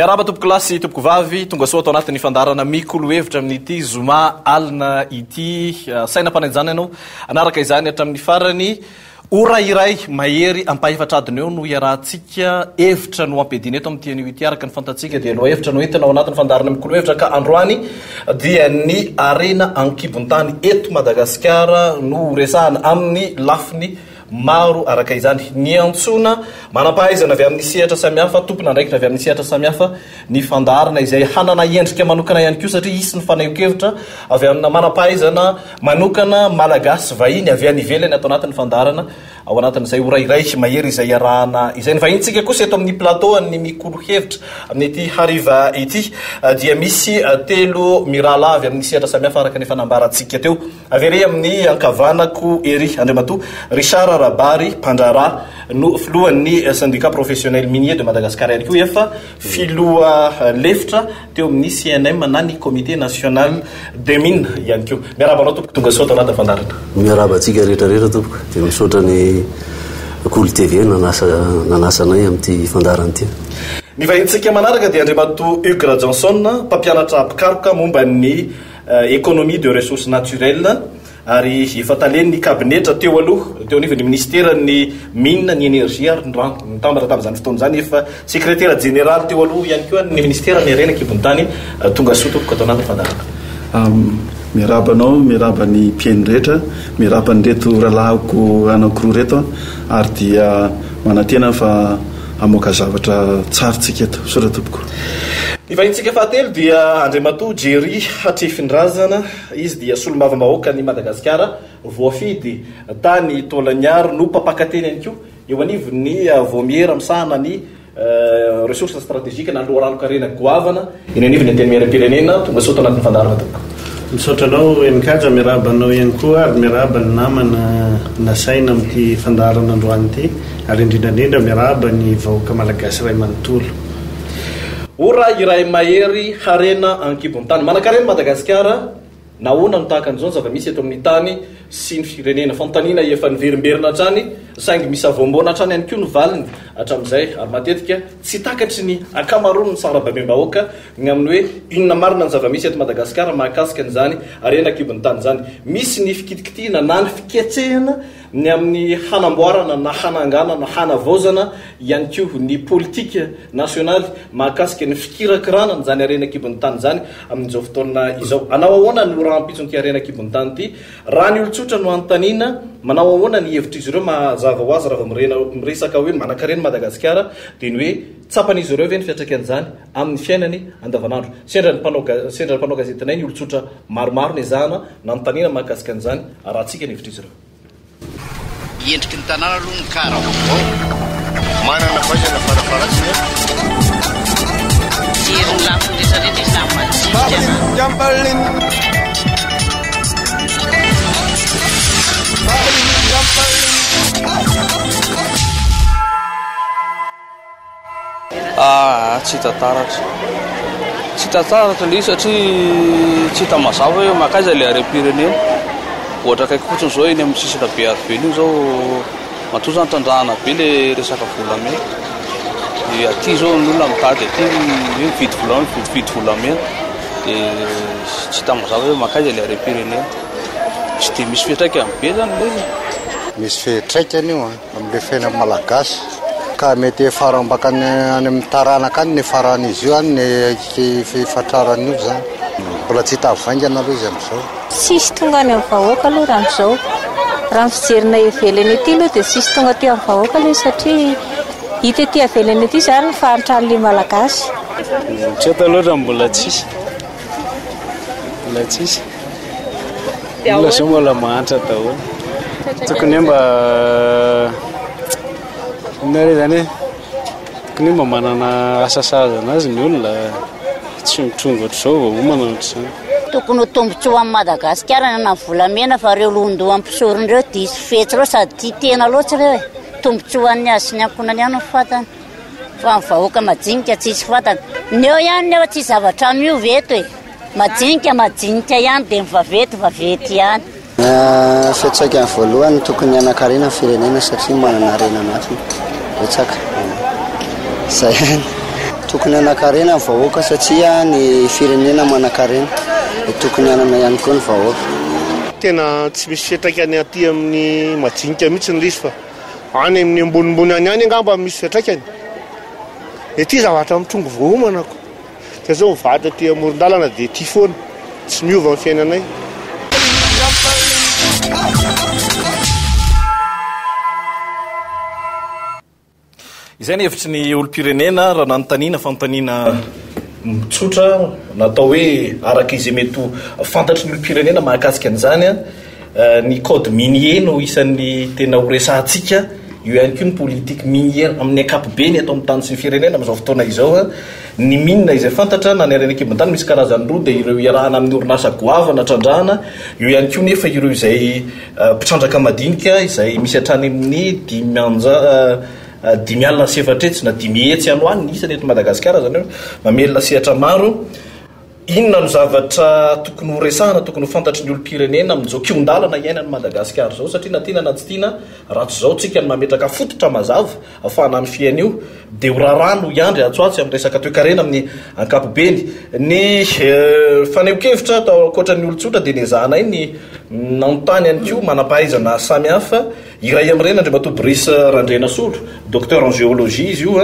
Miaraba tompoko lasy tompoko vavy tonga soa atao anatin'ny fandarana mikolo-hevitra amin'ity zoma alina ity sainam-panenjana ianao anaraka izany hatramin'ny farany ora iray mahery ampahefatradiny eo no iarahantsika hevitra no ampediny eto amin'ny tian'io ity araka ny fantatsika dia no hevitra no entina ao anatin'ny fandarana mikolo-hevitra ka androany dia ny arena ankibontany eto Madagasikara no resahana amin'ny lafiny maro araka izany ny antsona manampahaizana avy amin'ny sehatra samihafa tompona ndraikitra avy amin'ny sehatra samihafa ny fandarana izay hanana endrika manokana ihany koa satria isy ny fanahian-kevitra avy amina manampahaizana manokana malagasy vahiny avy any ivelany atao anatin'ny fandarana ao anatin'izay ora iray mahery izay arahana izay ny vahintsika kosa eto amin'ny plateau ny mikolo-hevitra amin'ity hariva ity dia misy telo mirala avy amin'ny sehatra samihafa araka ny fanambarantsika teo avery amin'ny ankavanako ery Andriamatoa Richard Rabary Pandrara no filohan'ny syndicat professionnel minier de Madagascar ihany koa efa filoha lefitra teo amin'ny CNM na ny comité national des mines ihany koa miarabanao tompoko tonga soa tao anatin'ny fandarana miarabantsika rehetrarehetra tompoko dia misaotra ny Kolo TV nanasanay amin'ity fandarana ity. Ny vahintsika manaraka dia Andriamatoa Hugues Johnson mpampianatra pikaroka momba ny économie de ressources naturelles ary efa talen'ny kabinetra teo aloha teo anivon'ny ministera ny mine ny énergie ary ny rano mitambatra tamin'izany fotoana izany efa secrétaire général teo aloha ihany koa ny ministera ny arena ankibontany tonga soa tompoko atao anatin'ny fandarana. Mirabanao miraba ny mpiaino rehetra miraba ny reto ralahako anankiroa reto ary dia manantena fa amoaka zavatra tsaritsika eto sotra tompoko. Ny vahintsika fahatelo dia Andriamatoa Jerry Hatrefindrazana izy dia solomavambahoaka ny Madagasikara voafidy tany Tolaniary no mpampakateny ihany koa eo anivon'ny voamiera misahana ny ressources stratégiques na loharanokarena goavana eny anivon'ny anteny miaram-pirenena tonga soa tao anatin'ny fandarana tompoko. Misaotranao Emikaja mirabanao ihany koa ary miraba ny namana nasaina amin'ity fandarana androany ity ary indrindrandrindra miraba ny vahoaka malagasy iray manontolo. Ora iray mahery harena ankibontany manakarena Madagasikara nahoana no tahaka an'izao zava-misy eto amin'ny tany sy ny firenena fanontaniana efa niverimberina hatrany saingy misy avoamboana hatrany ihany koa ny valiny hatramin'izay ary matetika tsy takatry ny akamaroany ny sarababem-bahoaka ny amin'ny hoe inona marina ny zava-misy eto Madagasikara mahakasika an'izany arena ankibontany izany misy ny fikitikitiana na ny fiketsehana ny amin'ny hanamboarana na hananganana hanavaozana ihany koa ny politika nasionaly mahakasika ny fikirakirana n'izany arena ankibontany izany amin'izao fotoana izao anao ahoana ny rahampitson'ity arena ankibontany ity raha ny olotsotra no anontaniana manao ahoana ny hevitra izy ireo mazava ho azy raha miresaka hoe manakarena Madagasikara dia ny hoe tsapan'izy ireo ve ny fiatrakan'izany amin'ny fiainany andavanandro sendra ny mpanao gazetinay ny olotsotra maromaro ny ezahana nanontaniana mahakasika an'izany rahantsika ny hevitra izy ireo. Endriky ny tanàna aloha ny kara vaovao manana vaizana farafaratsy jeriny lafiny rehetrarehetra izy tsy tataratra le satria tsy hita mazava hoe makaiza le harem-pirenena ohatra kaiky fotsiny zao eny amin'ny sisina be arively io zao matoa zany tandrahana be le resaka volamena dia aty zao ny olona mitady aty hoe mividy volamena dia tsy hita mazava hoe makaiza le harem-pirenena tsy dia misy fiatraikany be zany le misy fiatraikany io amin'le fiaina malagasy ka mety efarambaka any amin'ny taranaka any ny faran'izy io any ny fifatraran'io zany mbola tsy hita vaingana aloha izy amin'izao. Sisy tonga any amin'ny vahoaka aloha raha amin'izao raha ny fijerina ivelany ity aloha dia sisy tonga aty amin'ny vahoaka aloha satria hita ety ivelany ity zany ny fahantrany malagasy. Tsy eto loatra mbola tsisy olona zao mbola mahantra daholo tokony mba nare zany hoe tokony mba manana asasazana azy ny olona tsy mitrongo ohatr'izao vao homana ohatr'izany. Tokony ho tombotsoa amin'ny Madagasikara na volamena fa reo lohandoha ampisorindreo diso fetsy reo sady tia tena loatra reo e tombotsoan'ny azy sy ny ankonany ihany no fatany fa ny vahoaka majinika tsisy fatany neo ihany nefa tsy zavatra mio veto e majinika ihany dia mivavety ihany. Fiantraikany voalohany tokony anakarena ny firenena satria manana arena anatiny betsaka zay tokony anakarena ny vahoaka satria ny firenena manan-karena tokony anana ihany koa ny vahoaka. Tena tsy misy fiatraikany aty amin'ny majinika mihitsy ny risy fa any amin'ny ambonimbony any angamba misy fiatraikany. Ety zavatra mitrongo voahomanako ka zao mivady aty amoron-dalana dia ty foana tsy miova amin'ny fiainanay. Izay ny hevitry ny olo-pirenena raha nanontaniana fanontaniana mitsotra natao hoe araka izy mety fantatry ny olo-pirenena mahakasika an'izany ny code minier no isan'ny tena horesantsika io ihany koa ny politique minière amin'ny ankapobeny atao amin'ny tany sy ny firenena amin'izao fotoana izao ny mine izay fantatra na ny arena kibon-tany misy karazany roa dia ireo iarahana amin'ny orinasa goavana trandrahana io ihany koa nefa ireo izay mpitrandraka madinika izay misy hatrany amin'ny 5,7 na 10 hetsy ano any isany eto Madagasikara zany hoe mamelona sehatra maro. Inona no zavatra tokony horesahana tokony ho fantatry ny olo-pirenena amin'izao kiondalana iainany Madagasikara zao satria na tiana na tsy tiana raha tsy zao tsika ny mametraka fototra mazava ahafahana ny fiaina io dia horarano iandry atsoatsy amin'ny resaka toe-karena amin'ny ankapobeny. Ny faneho-kevitra atao ankoatra ny olon-tsotra dia nezahanay ny nanontany ihany koa manam-pahaizana samihafa iray amin'ireny Andriamatoa Brice Randrenasolo, docteur en géologie izy io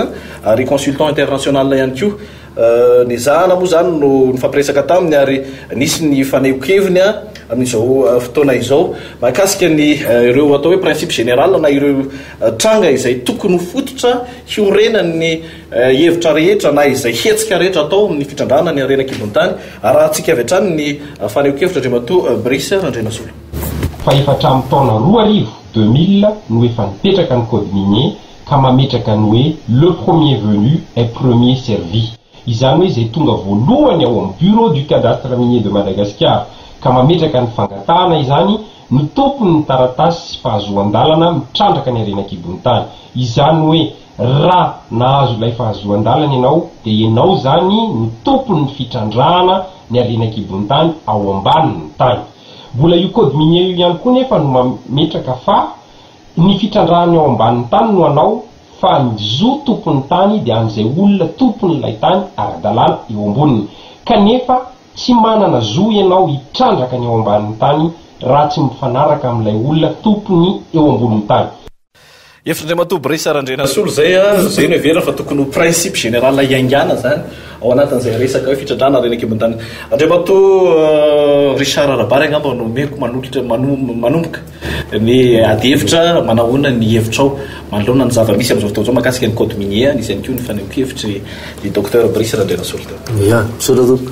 ary consultant international ihany koa. Nezahana moa zany no nifampiresaka taminy ary nisy ny faneho-keviny amin'izao fotoana izao mahakasika ny ireo atao hoe principe général na ireo tranga izay tokony fototra hiorenany hevitra rehetra na izay hetsika rehetra atao amin'ny fitrandrana ny arena kibon-tany arahantsika avy hatrany ny faneho-kevitra Andriamatoa Brice Randrenasolo. Fa efatra amin'ny taona 2000 no efa nipetraka ny code minier ka mametraka ny hoe le premier venu est premier servi. Izany hoe izay tonga voalohany ao amin'ny bureau du cadastre minier de Madagascar ka mametraka ny fangatahana izany ny tompony ny taratasy sy fahazoan-dalana mitrandraka ny arena kibon-tany. Izany hoe raha nahazo ilay fahazoan-dalana ianao dia ianao zany ny tompony ny fitrandrahana ny arena kibon-tany ao ambanin'ny tany. Mbola io code minier io ihany koa nefa no mametraka fa ny fitrandrahana ao ambanin'ny tany no anao fa ny zo tompony tany dia an'izay olona tompony ilay tany ara-dalàna eo amboniny. Kanefa tsy manana zo ianao hitrandraka ny ao ambanin'ny tany raha tsy mifanaraka amin'ilay olona tompony eo ambonin'ny tany. Hevitra Andriamatoa Brice Randrenasolo zay zay no heverina fa tokony ho principe général iaingana zany ao anatin'izay resaka hoe fitrandrana arena kibon-tany. Andriamatoa Richard Rabary angamba no meko manomboka ny ady hevitra manahoana ny hevitrao manoloana ny zava-misy amin'izao fotoana zao mahakasika ny code minier nisy ihany koa ny faneho-kevitry ny docteur Brice Randrenasolo. Ya, misaotra tompo.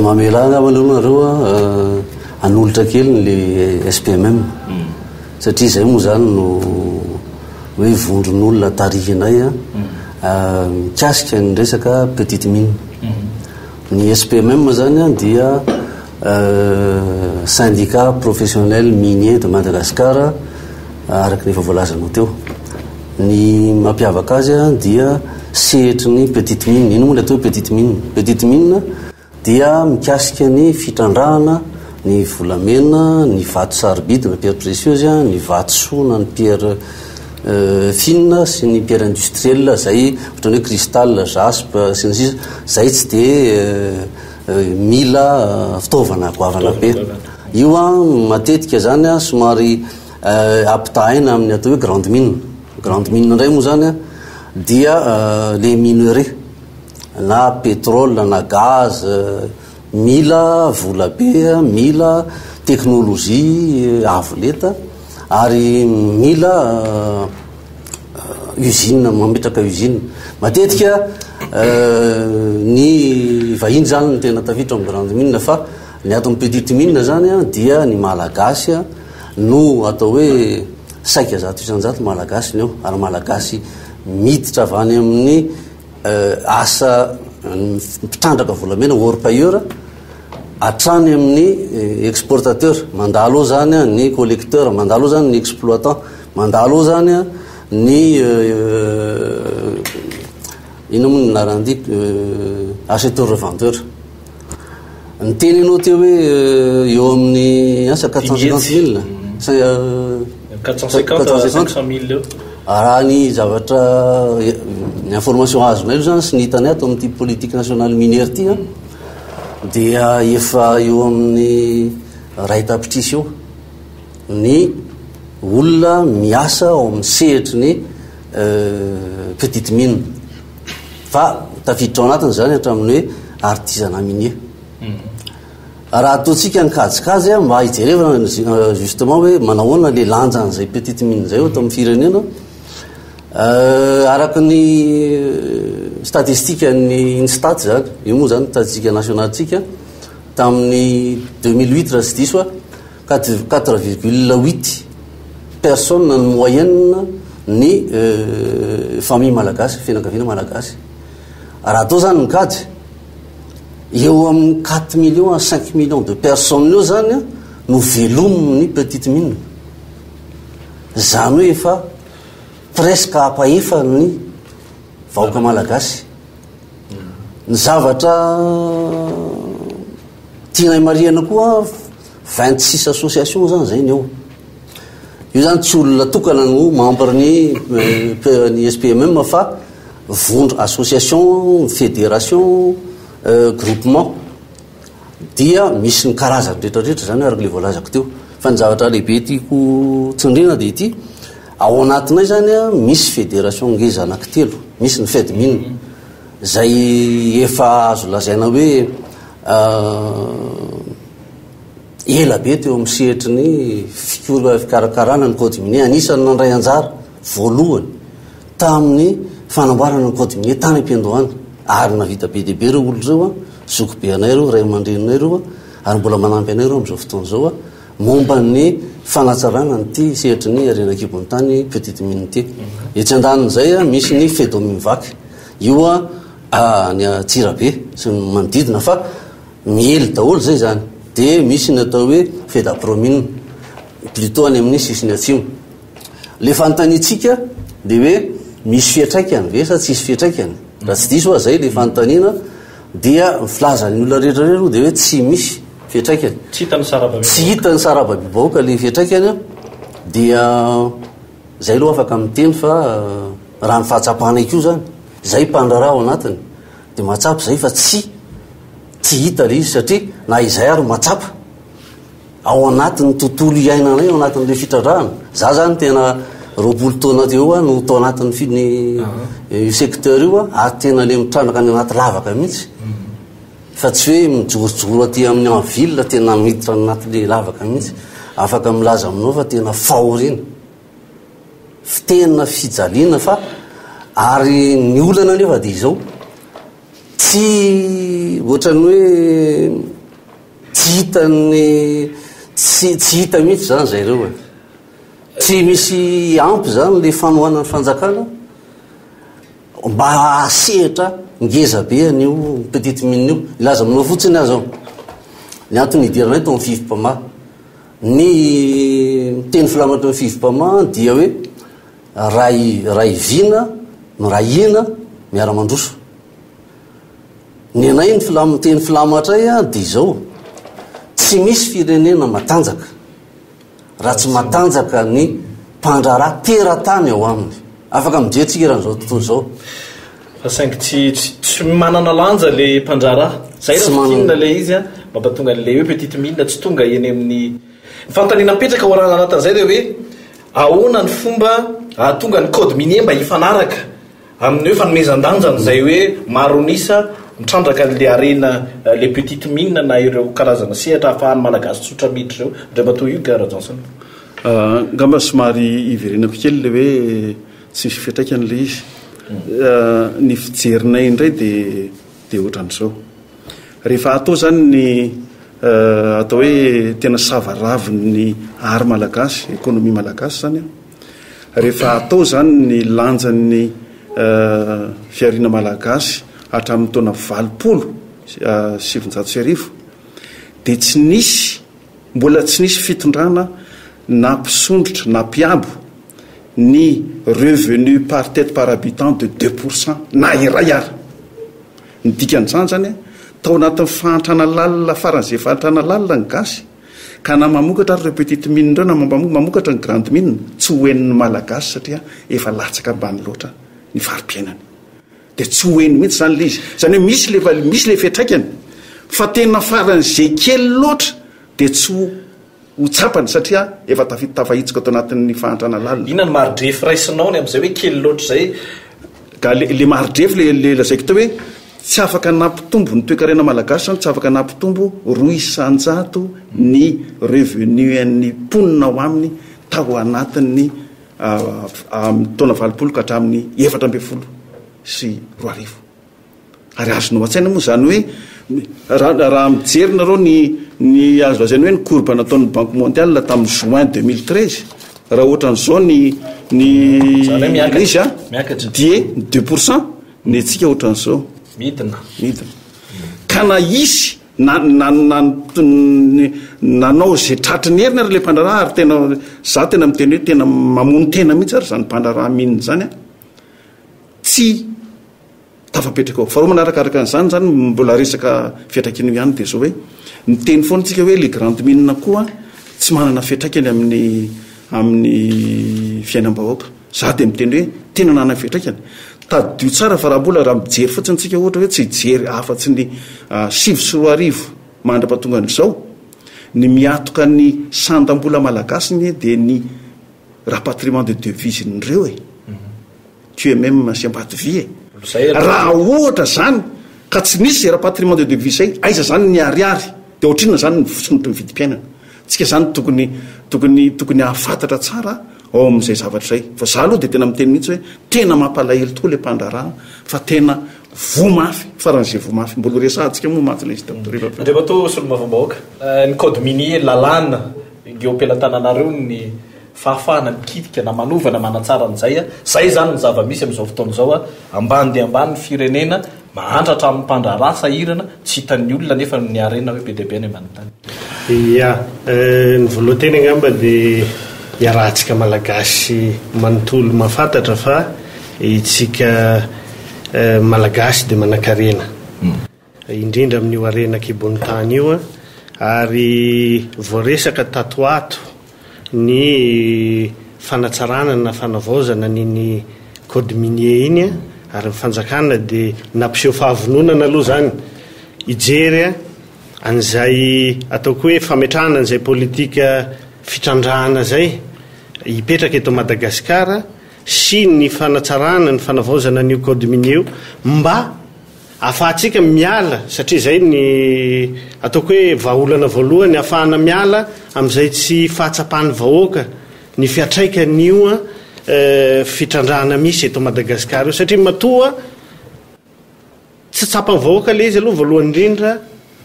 Mamela angamba nareo anolotra kely ny SPMM satria izay moa zany no hoe vondron'olona tarihinay mikasika ny resaka petite mine. Ny SPMM zany dia syndicat professionnel minier de Madagascar araka ny efa voalazanao teo. Ny mampiavaka azy dia sehetry ny petite mine. Ino moa ilay atao petite mine? Petite mine dia mikasika ny fitrandrahana ny volamena, ny vato sarbide na pierre précieuse, ny vato sona ny pierre fine sy ny pierre industrielle zay ohatrany hoe cristal, jaspe sy ny sisa zay tsy de mila fitaovana goavana be. Io matetika zany somary ampitahaina amin'ny atao hoe grande mine. Grande mine indray moa zany dia les minerais na pétrole na gaz mila vola be, mila teknôlôjia avo leta ary mila usine, mametraka usine. Matetika ny vahiny zany ny tena tafiditra amin'ny grande mine fa ny ato amin'ny petite mine zany dia ny malagasy no atao hoe saika zato isan-jato malagasy ny eo ary malagasy miditra avy any amin'ny asa mpitrandraka volamena orpailleur hatrany amin'ny exportateur, mandalo ao zany ny collecteur, mandalo ao zany ny exploitant, mandalo ao zany ny ino moa ny narandi acheteur revendeur. Ny teninao teo hoe eo amin'ny asa 450 000 450 000 raha ny zavatra ny information azonay io zany sy ny hitany ato amin'ity politique nationale minière ty a dia efa eo amin'ny ray tapitrisy eo ny olona miasa ao amin'ny sehitry ny petite mine fa tafiditra ao anatiny zany hatramin'ny hoe artisanat minier raha ataontsika nikajikajy a mba hijerevana justement hoe manahoana le lanjan'izay petite mine zay oto amin'ny firenena araky ny statistique ny instat zany io moa zany statistique nationaltsika tamin'ny 2008 raha tsy diso a 4,8 personne ny moyenne ny famille malagasy fianakaviana malagasy raha atao zany mikajy eo amin'ny 4 millions à 5 millions de personnes io zany no velominy petite mine zany hoe efa presque apaefa ny vahoaka malagasy ny zavatra tianay mariana koa 26 association zany zay ny eo io zany tsy olona tokana no membre ny SPMM fa vondro association fédération groupement dia misy ny karazany rehetrarehetra zany araky le voalazako teo fa ny zavatra lehibe tiako tsindrina dia ity ao anatinay zany a misy fédération ngeza anankitelo misy ny FEDMIN zay efa azo lazaina hoe ela be teo amin'ny sehitry ny fikarakarana ny code minier anisany nandray anjara voalohany tamin'ny fanamboarana ny code minier tany am-piandohana ary navita be dehibe reo olo reo a zoko be anay reo ray aman-dreninay reo a ary mbola manampy anay reo am'izao fotoana zao a momba ny fanatsarana nyty sehitry ny arenakibony tany petite mine ty etsy andanin'izay a misy ny fedomimvaky io a ny atsirabe sy manodidina fa miely daholo zay zany de misy ny atao hoe fedapromine plutôt any amin'ny sisiny atsimo le fantanitsika de hoe misy fiatraikany ve sa tsisy fiatraikany raha tsy diso a zay le fanontaniana dia filazany olona rehetrarehetra de hoe tsy misy fiatraikany tsy hitany sarababibaoka le fiatraikany a dia zay aloha afaka miteny fa raha ny fahatsapahanay io zany zay mpandrara ao anatiny de matsapa zay fa tsy hita le izy satria na izay ary matsapa ao anatin'ny tontolo iainanay ao anatin'le fitradrahana za zany tena roapolo taona teo a no tao anatin'ny secteur io a ary tena le mitrandraka any anaty lavaka mihitsy fa tsy hoe mijorojoro aty amin'ny aville tena miditra anatin'le lavaka mihitsy afaka milaza aminao fa tena fahoriana tena fijaliana fa ary ny olana nefa de izao tsy ohatrany hoe tsy hitany tsy hita mihitsy zany zay reo e tsy misy ampy zany le fanohanany fanjakana mba asehitra ngeza be an'io petite mine io ilaza aminao fotsiny azy ao ny antony idiranay to amin'ny fivim-pama ny teny filamatra ny fivim-pama dia hoe ray vina no rahina miara-mandroso ny anay ny teny filamatray a de izao tsy misy firenena matanjaka raha tsy matanjaka ny mpandrara teratany ao aminy afaka mijeatsika rahan'izao tontolo zao fa saingy tsy manana lanja le mpandrara zay rahatinina le izy a mampatonga le hoe petite mine tsy tonga eny amin'ny fantanina petraka oarana anatin'izay de hoe ahoana ny fomba ahatonga ny code minier mba hifanaraka amin'ny hoe fanomezan-danjany zay hoe maronisa mitrandraka le arena le petite mine na ireo karazana sehatra ahafahany malagasy tsotra miditra reo ndray mba to io gara Johnson ngamba somary iverenako kely le hoe tsy misy fiatraikan'le izy ny fijerinay indray de ohatran'izao rehefa atao zany ny atao hoe tena savaraviny ny ary malagasy économie malagasy zany a rehefa atao zany ny lanjan'ny fiarina malagasy hatramin'ny taona 760 de tsy nisy mbola tsy nisy fitondrana na mpisondrotra na mpiabo ny revenu par tête par habitant de 2% na iray ary ny dikan'izany zany tao anatin'ny fahantrana lalina faran'izay fahantrana lalina ny gasy ka na mamokatra ary re petite mine reo na mamokatra ny grande mine tsy hoeniny malagasy satria efa latsaka ambany loatra ny varim-piainany dia tsy hoeny mihitsy zany le izy zany hoe misy le fiatraikany fa tena faran'izay kely loatra dia tsy ho tsapany satria efa tafahitsika ato anatin'ny fahantrana lalina. Inona ny maridrefy raisinao ny amin'izay hoe kely loatra zay ka le maridrefy le lazaiko tao hoe tsy afaka nampitombo ny toe-karena malagasy zany tsy afaka nampitombo 200 ny revenu an'ny mponina ao aminy tao anatin'ny taona 20 ka hatramin'ny 7 sy 20. Ary azonao an-tsaina moa zany hoe raha mijery nareo ny azo lazainy hoe ny courbe nataon'ny banque mondiale tamin'ny juin 2013 raha ohatran'izao ny izy a die 2% ny atsika ohatran'izao midina ka na isy nanao zay tratry ny heriny ary le mpandraraha ary tena za tena miteny hoe tena mamono tena mihitsy ary zany mpandraraha mininy zany a tsy tafapetraka ao fa roa manarakaraka n'izany zany mbola resaka fiatraikany ihany dia zao hoe miteny foana tsika hoe le grande mine koa tsy manana fiatraikany amin'ny fiainam-bahoaka za dia miteny hoe tena nanana fiatraikany tadio tsara fa raha mijery fotsiny tsika ohatra hoe tsy jery afa-tsy ny 7 mandra-pahatonga an'izao ny miatoka ny sandam-bola malagasy ny dia ny rapatriement de devise nyreo tu même siambate vie raha ohatra zany ka tsy nisy zay rapatriement de devise zay aiza zany ny ariary dia ohatrinona zany ny fosonotry ny vidim-piainana tsika zany tokony ahafantatra tsara ao amin'izay zavatra zay fa za aloha dia tena miteny mihitsy hoe tena mampalahelo tokoa le mpandraraha fa tena vomafy faran'izay vomafy mbola resahantsika moa maty le izy andriamato solomavambahoaka ny code minier lalàna geompelantananareo ny fahafahana mikitika na manovana manatsara an'izay a zay zany ny zava-misy amin'izao fotoana zao a ambany dia ambany ny firenena mahantratra amin'ny mpandraraha sahirana tsy hitan'ny olona nefa ny arena hoe be deabe any ambany tany ia ny voalohanteny angamba dia iarahantsika malagasy manontolo mahafantatra fa itsika malagasy dia manan-karena indrindra amin'io arena kibony tany io ary voaresaka tatoato ny fanatsarana na fanavaozana niny code minier iny ary mifanjakana dia nampiseho fahavononana aloha zany ijery an'izay ataoko hoe fametrahana an'izay politika fitrandrahana zay hipetraka eto Madagasikara sy ny fanatsarana ny fanavaozana ny code minier mba ahafahantsika miala satria zay ny ataoko hoe vahaolana voalohany ahafahana miala amin'izay tsy fahatsapahany vahoaka ny fiatraikan'io fitrandrahana misy eto Madagasikara io satria matoa tsy tsapany vahoaka le izy aloha voalohany indrindra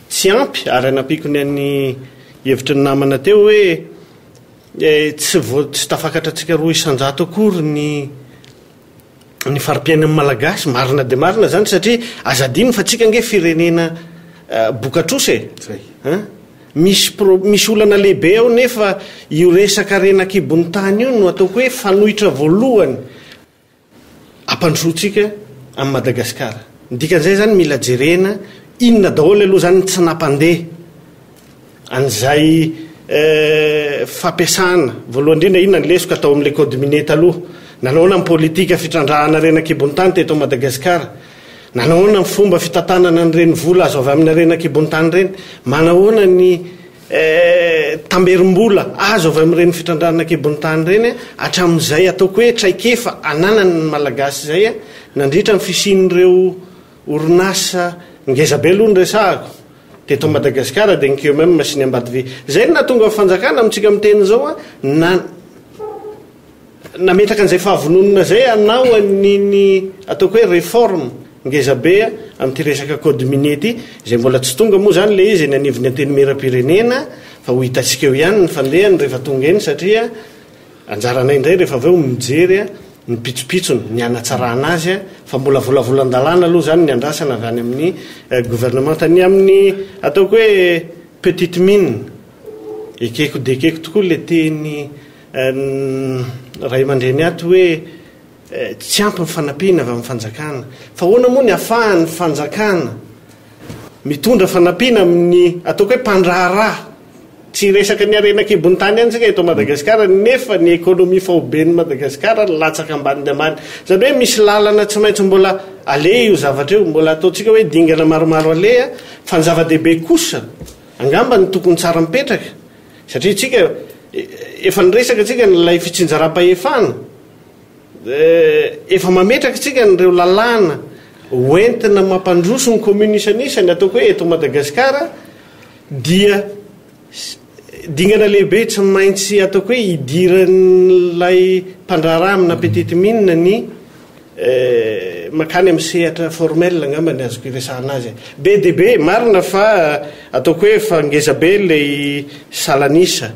tsy ampy ary anampiko ny an'ny hevitry ny namana teo hoe tsy tafakatra antsika 200 akory ny farim-piainan'ny malagasy marina dia marina zany satria azadiny fa tsika nge firenena bokatrosy misy olana lehibe ao nefa io resaka rena kibony tany io no ataoko hoe fanohitra voalohany ampandrosotsika amin'ny Madagasikara dikan'izay zany mila jerena inona daholo aloha zany tsy nampandeha an'izay fampiasana voalohany indrindra inona ny lesoko atao amin'ilay code minier taloha nanaona ny politika fitrandrahana rena kibony tany teto Madagasikara nanaona ny fomba fitantanana ny reny vola azo avy amin'ny rena kibony tany reny manahoana ny tamberim-bola azo avy amin'ireny fitrandrahana kibony tany reny hatramin'izay ataoko hoe traikefa ananany ny malagasy zay nandritra ny fisian'ireo orinasa ngezabe aloha ny resahako teto Madagasikara dia ny même sy ny Ambatovy zay nahatonga fanjakana amintsika miteny zao nametraka an'izay fahavononana zay anao ny ataoko hoe réforme ngezabe amin'ity resaka code minier ty zay mbola tsy tonga moa zany le izy ny anivony anteny mera-pirenena fa ho hitantsika eo ihany ny fandehany rehefa tonga eny satria anjaranay indray rehefa aveo mijery ny pitsopitsony ny anatsarana azy fa mbola volavolan-dalàna aloha zany ny andrasana avy any amin'ny gouvernement tany amin'ny ataoko hoe petite mine ekeko de ekeko tokoa le teny ray aman-dreny ato hoe tsy ampy ny fanampiana avy amin'ny fanjakana fa hoana moa ny ahafahany fanjakana mitondra fanampiana amin'ny ataoko hoe mpandraharaha tsy resaka ny arenakibony tany any sika eto Madagasikara, nefa ny économie faoben'ny Madagasikara latsaka ambany ambany, zany hoe misy lalana tsy maintsy mbola ale io zavatra io, mbola ataotsika hoe dingana maromaro alea, fa ny zava-dehibe kosa angamba ny tokony tsara mipetraka, satria tsika efa nyresaka tsika nylay fitsinjaram-pahefana, efa mametraka tsika nyreo lalàna hoentina mampandroso ny communisanisany ataoko hoe eto Madagasikara, dia dingana lehibe tsy maintsy ataoko hoe idiran'lay mpandrarah amina petite mine ny makany amin'ny sehatra formel angamba ny azoko iresahana azy be de be. Marina fa ataoko hoe fa ngeza be lay salanisa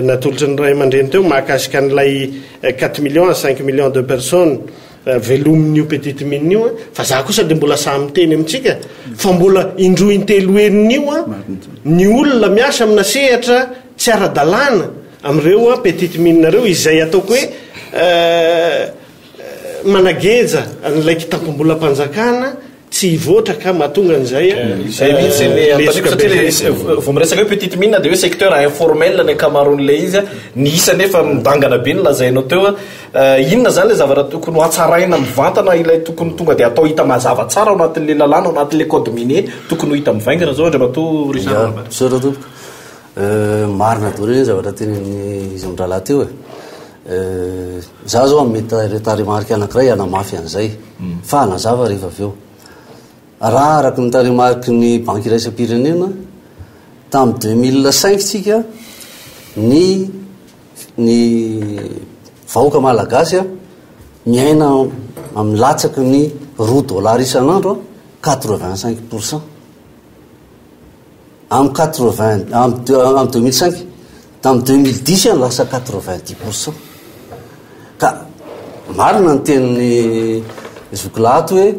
natolotra ny ray aman-dreny teo mahakasika n'lay 4 millions à 5 millions de personnes velomin'io petite mine io, fa za kosa de mbola samy teny amintsika fa mbola indroa intelo herin'io ny olona miasa amina sehatra tsy ara-dalàna amin'ireo petite mine reo, izay ataoko hoe manageja an'ilay kitakom-bolam-panjakana tsy hivoatra ka mahatonga an'izay zay mihitsy vao miresaka hoe petite mine dia hoe secteur informel ny akamaroan'ilay izy ny isa nefa midangana be ny lazainao teo inona zany le zavatra tokony ho atsaraina mivantana ilay tokony tonga dia atao hita mazava tsara ao anatin'le lalàna ao anatin'le code minier tokony ho hita mivaingana zao andriamato Richard sora tompoko marina doreny zavatra teny izy mirahalahy teo za zao mety retarimarika anankiray anamafy an'izay fa anazava rehefa avy eo raha araky ny tarimarky ny banque iraisam-pirenena tamin'ny 2005 tsika ny vahoaka malagasy miaina amin'ny latsaky ny $1 isan'andro 85%. Amin'ny 2005 tamin'ny 2010 lasa 90%. Ka marina ny tenin'ny zokolato hoe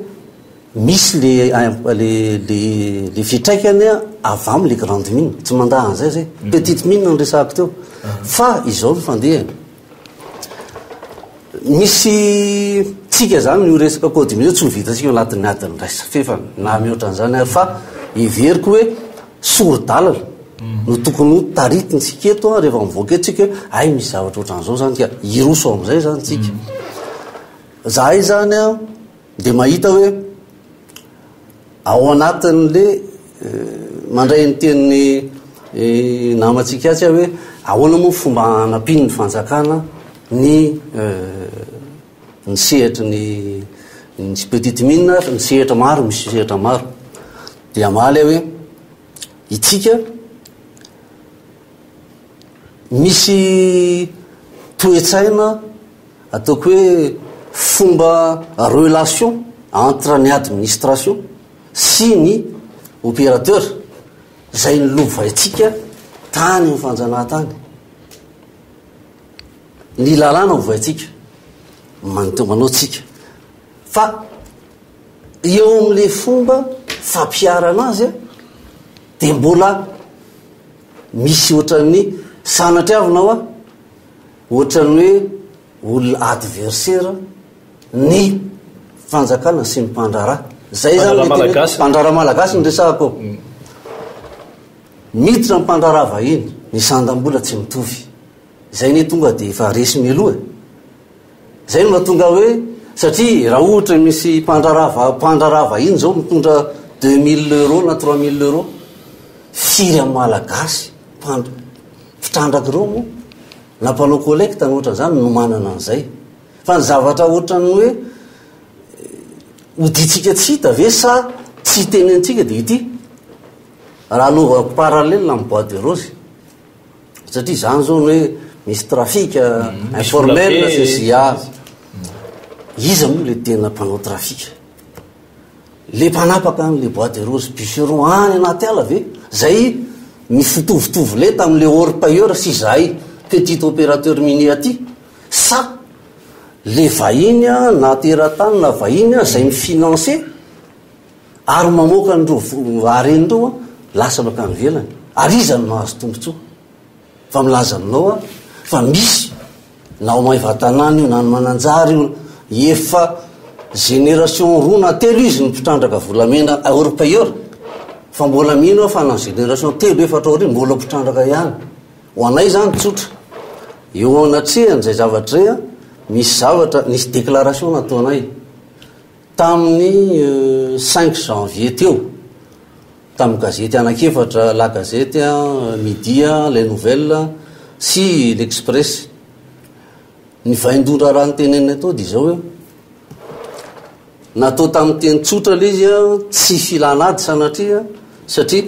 misy le fitraikany avy amin'le grande mine, tsy mandaha an'izay zay petite mine ny resahako teo fa izao no fandeha misy tsika zany ny resaka code minier tsy ho vitatsika anatin'ny adiny raisa fefa na mihoatra an'izany ary fa iveriko hoe soro-dalana no tokony taritiny tsika eto rehefa mivoaka etsika ay misy zavatra ohatran'izao zany ka iroso amin'izay zany tsika zahay zany dia mahita hoe ao anatin'le mandray ny tenin'ny namatsika atsy hoe ahoana moa fomba anampiny ny fanjakana ny sehatra ny petite mine ny sehatra maro misy sehatra maro dia amaly hoe itsika misy toetsaina ataoko hoe fomba relation entre ny administration sy ny opérateur zay ny lovaitsika tany ny fanjanah tany ny lalàna ovaitsika manao tsika fa eo amin'le fomba fampiarana azy dia mbola misy ohatran'ny sanatriavinao ohatran'ny hoe olona adversaire ny fanjakana sy ny mpandrarah zay zany mpandrarah malagasy ny resahako miditra ny mpandrarah vahiny ny sandam-bola tsy mitovy zay ny tonga dia efa resy mialoha zay no mahatonga hoe satria raha ohatra misy mpandrarah vahiny zao mitondra 2000 € na 3000 € firy amin'ny malagasy fitrandraky reo moa na mpanao collecte ny ohatran'izany no manana an'izay fa ny zavatra ohatrany hoe hoditsika tsy hita ve sa tsy tenentsika dia ity raha nova parallèle amin'ny bois de rose satria zany zao ny hoe misy trafika informel sia iza moa le tena mpanao trafika le mpanapaka an'le bois de rose bûcheron any anaty ala ve zay mifitovitovy le tamin'le orpailleur sy zahay petit opérateur minier aty sa le vahiny na teratany na vahiny zay mifinancer ary mamoaka nyreo arenyreo lasa baka ny velany ary iza no mahazo tombontsoa fa milaza aminao fa misy nao maivatanany io na ny mananjary io efa génération roa na telo izy ny mpitrandraka volamena orpailleur fa mbola mino fa na génération telo efatra ry mbola mpitrandraka ihany ho anay zany tsotra eo anatrehany zay zavatra rea misy zavatra nisy déclaration nataonay tamin'ny 5 janvier teo tamin'ny gazety anakefatra la gazety Midi, les nouvelles sy l'Express. Ny vaindondra raha ny tenenina atao dia izao hoe natao tamin'ny teny tsotra ilay izy tsy filanady sanatria satria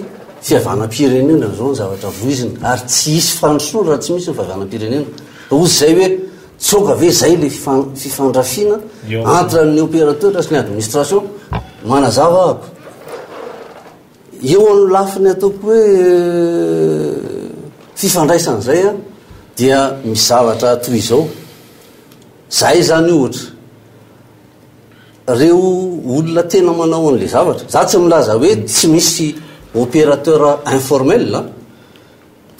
fihavanam-pirenena zao ny zavatra voizina ary tsy hisy fandrosoana raha tsy misy ny fihavanam-pirenena ozy zay hoe tsoka ve zay le fifandrafiana entre ny opérateur sy ny administration manazava ako eo amin'ny lafiny ataoko hoe fifandraisan'izay dia misy zavatra toy izao zay zany ohatra reo olona tena manao an'le zavatra za tsy milaza hoe tsy misy opérateur informel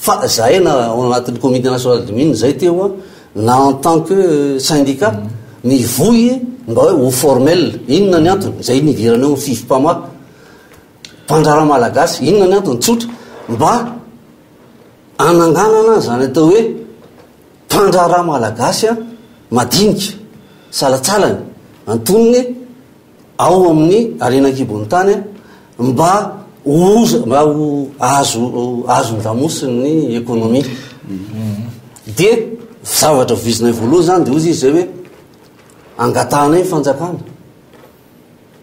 fa zay na ao anatin'ny comité national de mine zay teo na en tant que syndicat mivoy mba hoe ho formel inona ny antony zay nidirana eo fifipamaha mpandrara malagasy inona ny antony tsotra mba ananganana zany atao hoe mpandrara malagasy madinika salatsalany antonony ao amin'ny arenakibony tany mba azony damosiny ekonomia dia zavatra voizinay voaloha zany dia ozy izy zay hoe angatanay fanjakana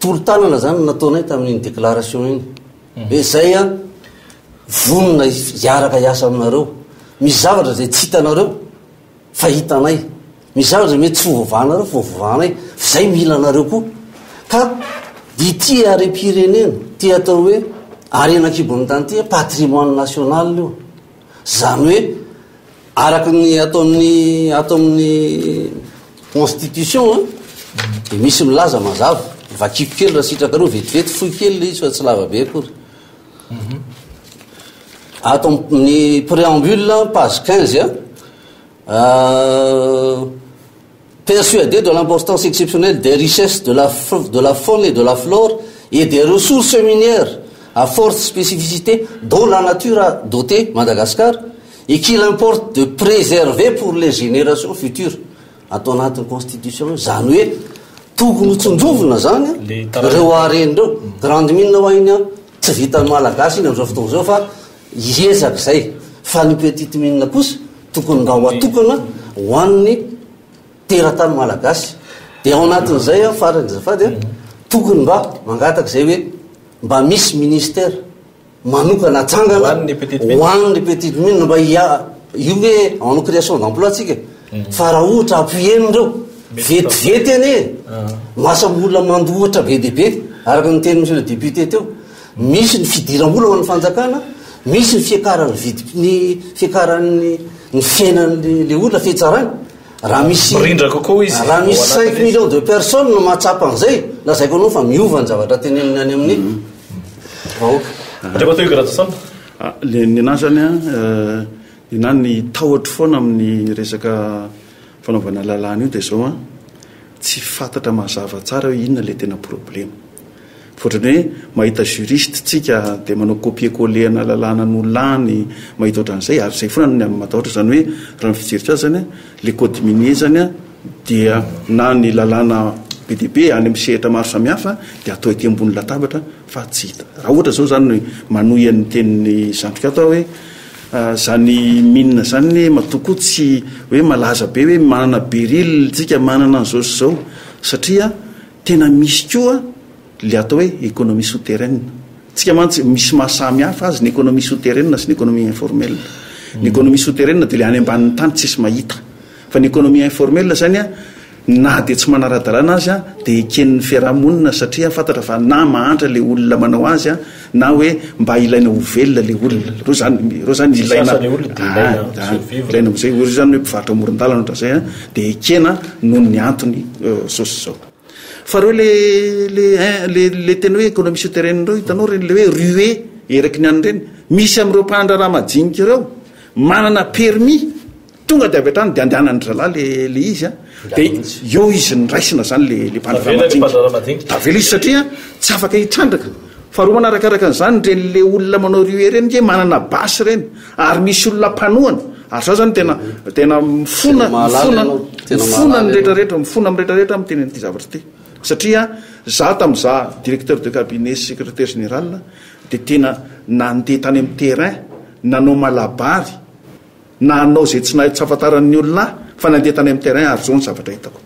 tolotanana zany nataonay tamin'iny déclaration iny hoe zay vonona iaraka iasa aminareo misy zavatra zay tsy hitanareo fa hitanay misy zavatra mety tsy vovavanareo fa vovavanay zay mila anareo koa ka di ty are-pirenena ty atao hoe arenakibony tany ty patrimoine national io zany hoe araky ny atao amin'ny constitution dia misy milaza mazava vakiko kely raha sitrakareo vetivety foy kely le izy fa tsy lava be akory ato amin'ny préambule page 15 persuadé de l'importance exceptionnelle des richesses de la faune et de la flore et des ressources minières à forte spécificité dont la nature a doté Madagascar et qu'il importe de préserver pour les générations futures. Ato anatin'ny constitution zany hoe tokony ho tsonjovina zany reo areny reo grande mine ho ainy tsy vitan'ny malagasy iny am'izao fotoana zao fa hiezaka zay fa ny petite mine kosa tokony nga ho atokana ho an'ny teratany malagasy dia ao anatin'izay farany zafady tokony mba mangataka zay hoe mba misy ministère manokana atsangana ho an'ny petite mine mba io hoe en création d'emploi tsika fa raha ohatra appuyenireo vetivety ane masamolona mandohatra be deaibe araka ny teny monsieur le député teo misy ny fidiram-bola ho an'ny fanjakana misy ny fiakaran'ny fiainan'le olona fetsarany raha misy 5 millions de personnes no mahatsapa an'izay lazaiko anao fa miova ny zavatra teneniny any amin'ny ny anazy zany ina ny tahotra foana amin'ny resaka fanaovana lalàna io dia zao tsy fantatra mazava tsara hoe inona le tena problème fotrany hoe mahita juriste tsika dia manao copier-coller-na lalàna nolany mahita ohatran'izay ary zay foana ny matahotra zany hoe raha ny fijeritra azy zany le code minier zany dia na ny lalàna BDB any amin'ny sehatra maro samihafa dia atao ety ambony latabatra fa tsy hita raha ohatra zao zany manohy an'ny tenin'ny zandrika atao hoe zany minina zany matokoa tsy hoe malaza be hoe manana beril tsika manana an'izao sy zao satria tena misy koa le atao hoe économie souterraine tsika mantsy misy mahasamy hafa azy ny économie souterraine sy ny économie informelle ny économie souterraine dia le any ambanin'ny tany tsisy mahita fa ny économie informelle zany na dia tsy manara-dalàna azy dia eken'ny fiarahamonina satria fantatra fa na mahantra le olona manao azy na hoe mba ilaina ho velona le olona reo zany ilaina am'izay ro zany hoe mpivarotra moron-dalana ohatra zay dia ekena noho ny antony sosy zao fa reo le tena hoe économie souterraine reo hitanao reny le hoe rué eraky ny any reny misy am'ireo mpandraraha majinika ireo manana permis tonga dia avy hatrany dia andehanany zalahy le izy dia eo izy ny raisina zany le mpandraraha majinika tavela izy satria tsy afaka hitrandraka faharoa manarakaraka n'izany renyle olona manao rio reny ke manana basy reny ary misy olona mpanoana ary zao zany tena mifona nyrehetrarehetra mifona amrehetrarehetra amin'ny tenen'ity zavatra ty satria za tamin'za directeur de cabinet secrétaire général de tena nandeha tany amin'ny terrain nanao malabary nanao zay tsy afantaran'ny olona fa nandeha tany amin'ny terrain ary zao ny zavatra hitako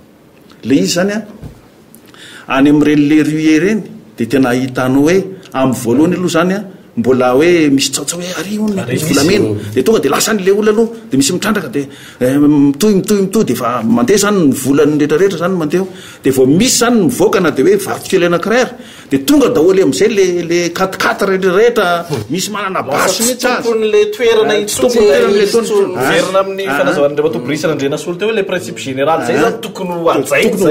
le izy zany any am'renyle rué reny de tena hitanao hoe amin'ny voalohany aloha zany mbola hoe misy tsaotsa hoe volamena de tonga de lasa an'le olona aloha de misy mitrandraka de mitohy de fa mandeha zany ny volany rehetrarehetra zany mandeha de vao misy zany mivoakana de hoe varokely anakirary de tonga daholy am'izay le 4-4 rehetrarehetra misy manana basy mihitsy aztompon'le toerana verina amin'ny fanazavanaandriamatoporisana andrena solo teo hoe le principe général zay zany tokony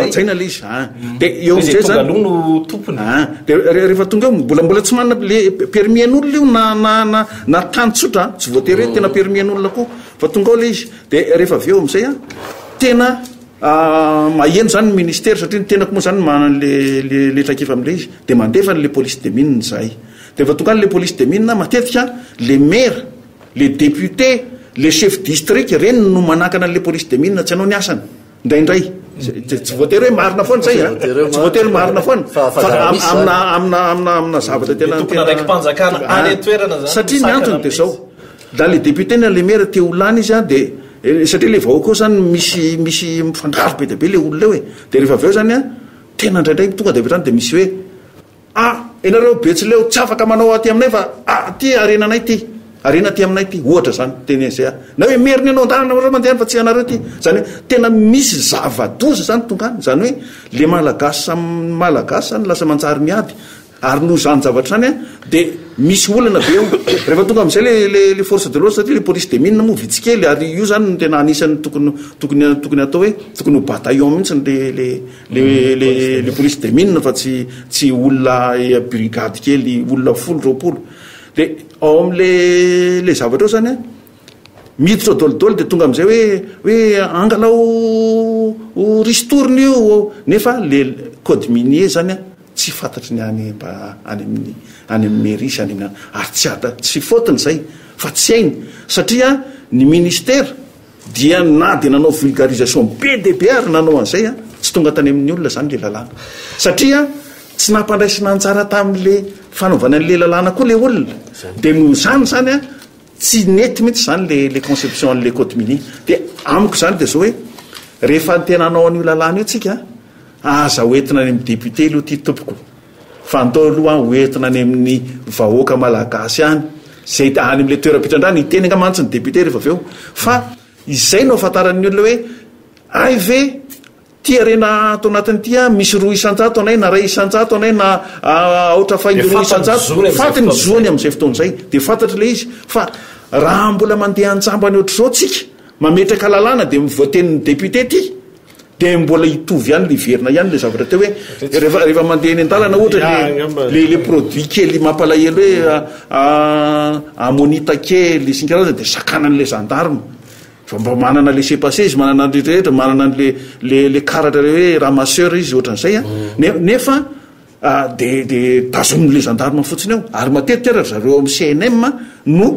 ajaina le izy de eo am'izay zany no tompony de rehefa tonga eo mbola tsy manana le permis an'olona io na tany tsotra tsy voatery hoe tena permis an'olona koa fa tonga ao le izy de rehefa avy eo am'izay tena maheno zany ministère satria tena koa moa zany mananle traikefa am'le izy de mandefa le police de mine zay de fa tonga le police de mine matetika le maire le député le chef district reny no manakana le police de mine tsy anao ny asany indraindray tsy voatery hoe marina foana zay tsy voatery marina foana amina zavatra tenasatria ny antony de zao da le député na le maire te olany izy de satria le vahoaka ao zany misy mifandaro be de be le olona hoe de rehefa avy eo zany tena indraindray tonga de atrany de misy hoe enareo betsy leo tsy afaka manao aty aminay fa ty arenanay ty arena ty aminay ty ohatra zany tena zay na hoe meriny anao andalana mandehany fa tsy anareo ty zany hoe tena misy zavadoza zany tongany zany hoe le malagasy zany lasa mantsary miady ary no zany zavatra zany de misy olana be eo rehefa tonga am'izay le force de l'ordre satria le police de mine moa vitsikely ary io zany tena anisany tokony atao hoe tokony ho bataillon mihitsy le police de mine fa tsy olona brigade kely olona 10-20 de ao am'le zavatra eo zany miditra dolidolo de tonga am'izay hoe angalao ristoriny io nefa le code minier zany tsy fantatry ny any amin'ny mairie zany ary tsy faotiny zay fa tsy hainy satria ny ministère dia na de nanao vulgarisation be de be ary nanao an'izay tsy tonga tany amin'ny olona zany le lalàna satria tsy nampandraisina antsara tamin'le fanaovana an'le lalàna koa le olona de no zany tsy nety mihitsy zany le conception an'le code minier de amiko zany de zao hoe rehefa tena anao an'io lalàna io tsika aza hoentina any amin'ny député aloha ty tompoko fa andao aloha hoentina any amin'ny vahoaka malagasy any zay any amin'le toeram-pitrandrana iteny angamantsy ny député rehefa avy eo fa izay no afantaran'ny olona hoe ay ve ty arena atao anatiny ty misy 2 isan-jato anay na 2 isan-jato anay na oatra fahaindroa isan-jato fatiny zoany am'izay fotoan'izay de fantatry le izy fa raha mbola mandeha antsambany ohatr' zao tsika mametraka lalàna de mivoatenin'ny député ty de mbola hitovy ihany liverina ihany le zavatra teo hoe rehefa mandeha ny an-dalana ohatra le produit kely mampalahelo hoe amonita kely sinkarazany de sakanan'le gendarme fa mba manana le sepase izy manana rehetrarehetra manana le karatra hoe ramasseur izy ohatran'izay nefa de tazomin'le gendarme fotsiny eo ary matetika ara zareo amin'ny CNM no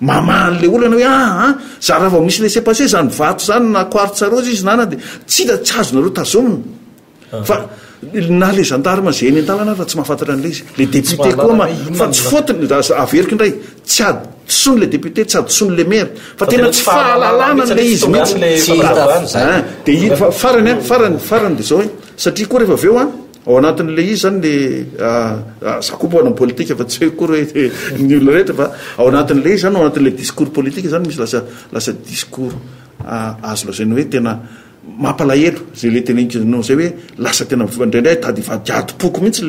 mamahan'le olana hoe za raha vao misy le sepase zany vato zany na quartz rose izy nana de tsy azonareo tazomina fa na le gendarme zay ny an-dalana fa tsy mahafantatra an'le izy le député koa fa tsy fotony averiko indray tsy adosony le député tsy adosony le maire fa tena tsy fahalalana le izy mihitsy de farany de zao hoe satria koa rehefa avy eo ao anatin'le izy zany le za koa mboana politika fa tsy hoe kory hoe ny olona rehetra fa ao anatin'le izy zany ao anatin'le discours politique zany misy lasa discours azo lazainy hoe tena mampalahelo zay le tena inkinao zay hoe lasa tena indraindray tady vadiadipoko mihitsy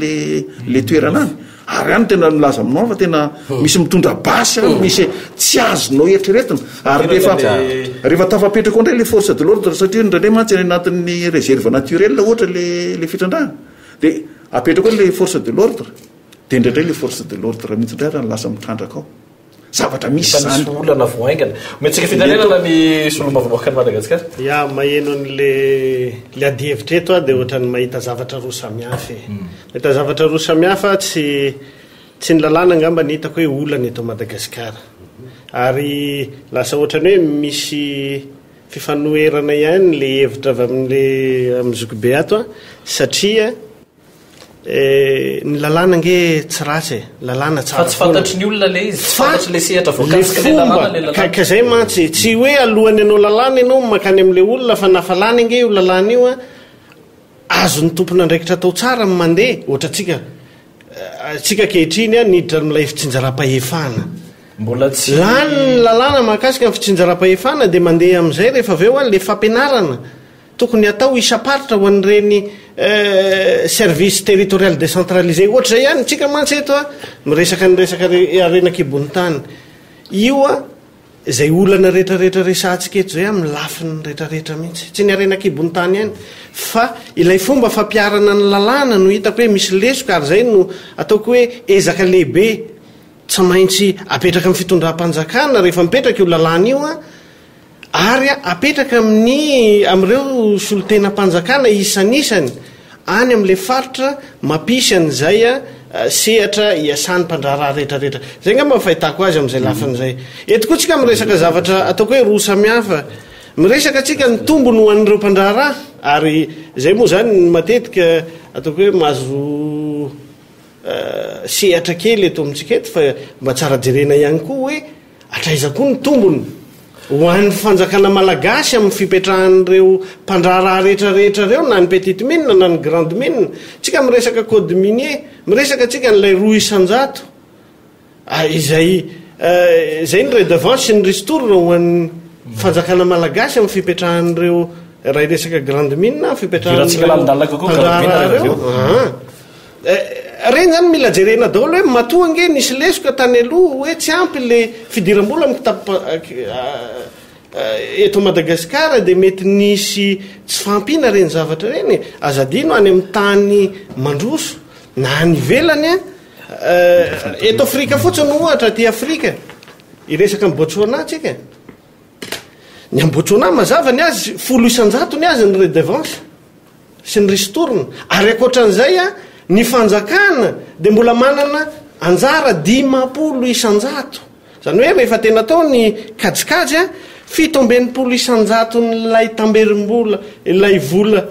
le toerana any ary any tena milaza aminao fa tena misy mitondra basy misy tsy azonao eritreretina ary rehefa tafapetraka ao indray le force de l'ordre satria indraindray mantsy anatin'ny réserve naturelle ohatra le fitrandrahana de apetraka ao le force de l'ordre de indraindray le force de l'ordre mihitsy indray raha lasa mitrandraka ao zavatra misy zany olana voaingana metsika fitanenana ny solomavoaka ny Madagasikara maheno an'le adi-hevitra eto de ohatrany mahita zavatra roa samihafa mahita zavatra roa samihafa tsy tsy ny lalàna angamba ny hitako hoe olana eto Madagasikara ary lasa ohatrany hoe misy fifanoerana ihany le hevitra avy amin'le amin'ny zokibe ato satria ny lalàna nge tsy ratsy lalàna fa tsy fantatry ny olona le izy fantatry le sehatra voakasika le lalàna le lalàna ka zay mantsy tsy hoe alohany ianao lalàna ianao makany amin'le olona fa nafalany nge io lalàna io azo ny tompona andraikitra atao tsara mandeha ohatra tsika kehitriny niditra amin'ilay fitsinjaram-pahefana mbola tsy lany ny lalàna mahakasika amin'ny fitsinjaram-pahefana dia mandeha amin'izay rehefa avy eo le fampianarana tokony atao isaparitra ho an'ireny service territorial décentralisé ohatra zay ihany tsika mantsy eto miresaka arenakibony tany io zay olana rehetrarehetra resantsika eto zay amin'ny lafiny rehetrarehetra mihitsy tsy ny arenakibony tany ihany fa ilay fomba fampiarana ny lalàna no hitako hoe misy lesoka ary zay no ataoko hoe ezaka lehibe tsy maintsy apetraka amin'ny fitondram-panjakana rehefa mipetraka io lalàna io ary apetraka amin'ireo solotena-panjakana isan'isany any amin'le faritra mampisy an'izay sehatra iasan'ny mpandraraha rehetrarehetra zay ngamba fahitako azy amin'izay lafin'izay eto koa tsika miresaka zavatra ataoko hoe roa samihafa miresaka tsika ny tombony ho an'ireo mpandraraha ary zay moa zany matetika ataoko hoe mahazo sehatra kely eto amintsika eto fa mba tsara jerena ihany koa hoe atraiza koa ny tombony ho an'ny fanjakana malagasy amin'ny fipetrahan'ireo mpandraraha rehetrarehetra reo na ny petite mine na ny grande mine tsika miresaka code minier miresaka tsika n'ilay 200 izay ny redevance sy ny ristourne ho an'ny fanjakana malagasy amin'ny fipetrahan'ireo raha iresaka grande mine fipetrahan'ireo reny zany mila jerena daholo hoe matoa nge nisy lesoka tany aloha hoe tsy ampy le fidiram-bola eto Madagasikara dia mety nisy tsy fampiana reny zavatra reny azadino any amin'ny tany mandroso na any ivelany eto Afrika fotsiny ohatra ty Afrika iresaka amin'ny Botswana tsika ny amin'ny Botswana mazava ny azy 100 ny azy ny redevance sy ny ristourne ary akoatran'izay ny fanjakana dia mbola manana anjara 500 zany hoe rehefa tena tao ny kajikajy 700 nylay tamberim-bola ilay vola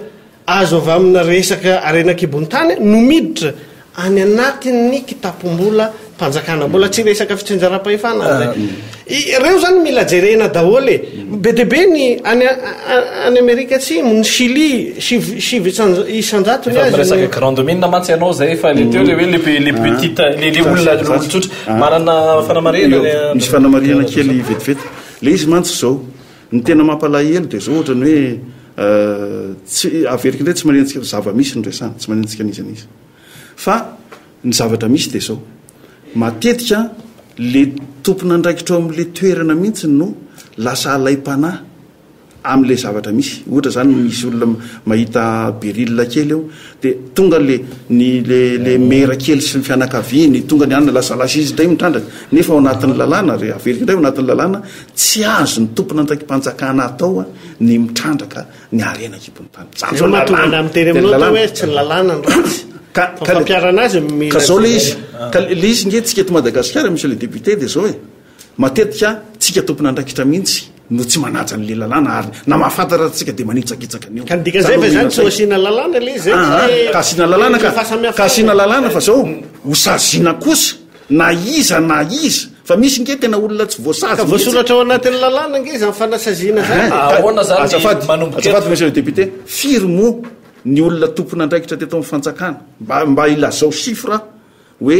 azo avy amina resaka arenakibony tany no miditra any anatin'ny kitapom-bola mpanjakana mbola tsy resaka fitsinjaram-pahefana ireo zany mila jerena daholo be debe ny any Amerika atsimo ny Chili 700 ny azy grande mine mantsy ianao zay fa le teo le hoe le petite le olona olotsotra manana fanamarihana misy fanamarihana kely vetivety le izy mantsy zao ny tena mampalahelo dia zao ohatrany hoe tsy averiky ndray tsy manentsika zava-misy ny resana tsy manentsika anizanizy fa ny zavatra misy dia zao matetika le tompona andraikitra amin'le toerana mihitsy no lasa alay-panahy amin'le zavatra misy ohatra zany misy olona mahita berilina kely eo dia tonga le mera kely sy ny fianakaviany tonga ny anina lasa izy ndray mitrandraka nefa ao anatin'ny lalàna re averiky ndray ao anatin'ny lalàna tsy azo ny tompona andraikim-panjakana atao ny mitrandraka ny arenakibony tany tsy lalàna ny ratsy fampiarana azy ka zao le izy nge tsika eto Madagasikara misy le député dia zao matetika tsika tompona andraikitra mihitsy no tsy manaja n'le lalàna ary na mahafantatra tsika dia manitsakitsaka an'io ka dika zay fa zany tsy asiana lalàna le izy ka asiana lalàna ka asiana lalàna fa zao hosazina kosa na iza fa misy nge tena olona tsy voasazy ka voasoratra ao anatin'ny lalàna nge izy amin'ny fanasaziana zanyazafady monsieur le député firmo ny olona tompona andraikitra teto amin'ny fanjakana mba ilazao chiffre hoe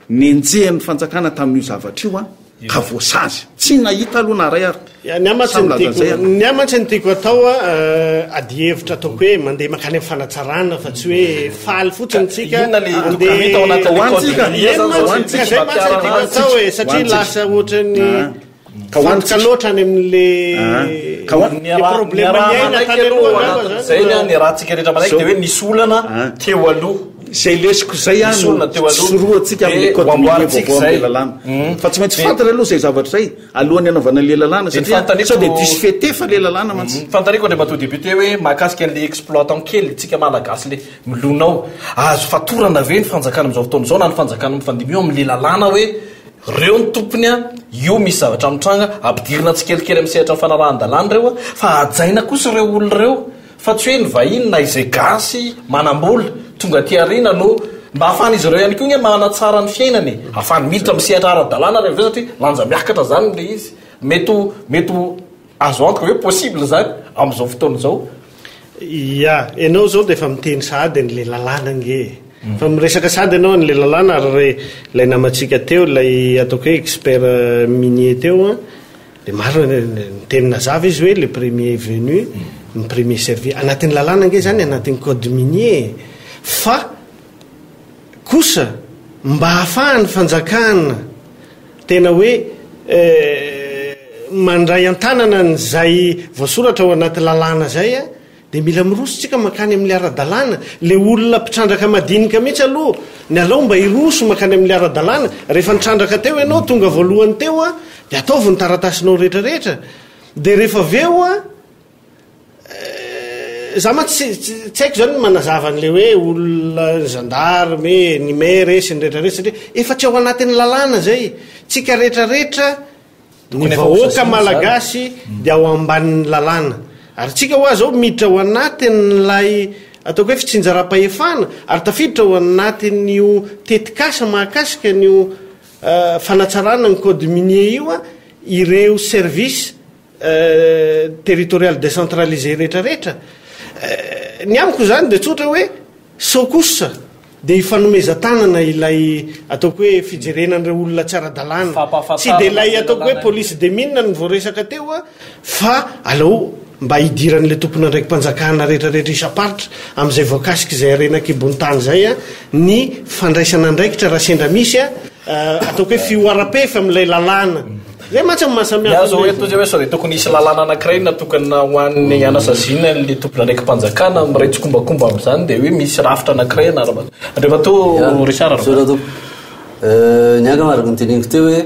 nenjehan'ny fanjakana tamin'io zavatra io ka voasazy tsy nahita aloha na ray ary ny amatsy ny tiako atao adihevitra ataoko hoe mandeha makany amin'ny fanatsarana fa tsy hoe faly fotsiny tsika atao e satria lasa ohatrany fantoka loatra any amin'le problema zay ny raha tsika rehetra maraiky dia hoe nisy olana teo aloha zay lesiko zay anysyroatsika ami'ylalàna fa tsy maintsy fantatra aloha zay zavatra zay alohan'ny anaovana le lalàna satria de diso fetefa le lalàna mantsy fantariko andre mato débuté hoe mahakasika an'le exploitant kely tsika malagasy le milonao azo fatorana ve ny fanjakana am'izao fotoana zao na ny fanjakana mifandimy io am'le lalàna hoe reo ny tompony a io misy zavatra mitranga ampidirina tsikelikely amin'ny sehatra ny fanarahan-dalàna reo a fa ajaina kosa reo olona reo fa tsy hoe ny vahiny na izay gasy manam-bola tonga ty arina no mba ahafana izy reo ihany koa ny manatsara ny fiainany ahafany miditra amin'ny sehatra ara-dalàna reo satria lanja miakatra zany le izy mety azo antoka hoe possible zany am'izao fotoana zao ya ianao zao de efa miteny sady n'le lalàna nge fa miresaka sady ianao n'le lalàna ary lay namatsika teo lay ataoko hoe expert minier teo a de maro nitenina zava izy hoe le premier venu ny premier servi anatin'ny lalàna nge zany anatin'ny code minier fa kosa mba hahafahany fanjakana tena hoe mandray an-tanana nyzay voasoratra ao anaty lalàna zay a de mila mirosotsika makany amin'ny ara-dalàna le olona mpitrandraka madinika mihitsy aloha ny alao mba iroso makany amin'ny ara-dalàna rehefa nitrandraka teo ianao tonga voalohany teo a de ataovy ny taratasinao rehetrarehetra de rehefa aveo a za ma tsy haiko zany manazava n'le hoe olona gendarme ny maire sy ny rehetrarehetra satria efa tsy ao anatin'ny lalàna zay tsika rehetrarehetra ny vahoaka malagasy de ao ambanin'ny lalàna ary tsika hoa zao miditra ao anatin'lay ataoko hoe fitsinjara-pahefana ary tafiditra ao anatin'io tetikasa mahakasika n'io fanatsarana ny code minier io a ireo service territorial décentralisé rehetrarehetra ny amiko zany de tsotra hoe sokosa de ifanomeza-tanana ilay ataoko hoe fijerenan'ireo olona tsy ara-dalàna tsy de lay ataoko hoe police de mine ny voaresaka teo a fa alao mba hidiran'le tompona ndraiky mpanjakana rehetrarehetra isaparitra am'izay voakasika izay arenankibony tany zay a ny fandraisana andraikitra raha sendra misy a ataoko hoe fioara-pefy am'ilay lalàna zay matsy amin'ny mahasamihafa hoe toy zay hoe sao de tokony isy lalàna anankiray natokana hoan'ny anasazina le tompona ndraiky mpanjakana miray tsikombakomba am'izany de hoe misy rafitra anankiray andre mato richard sorato ny ankamaraka nyteneniko teo hoe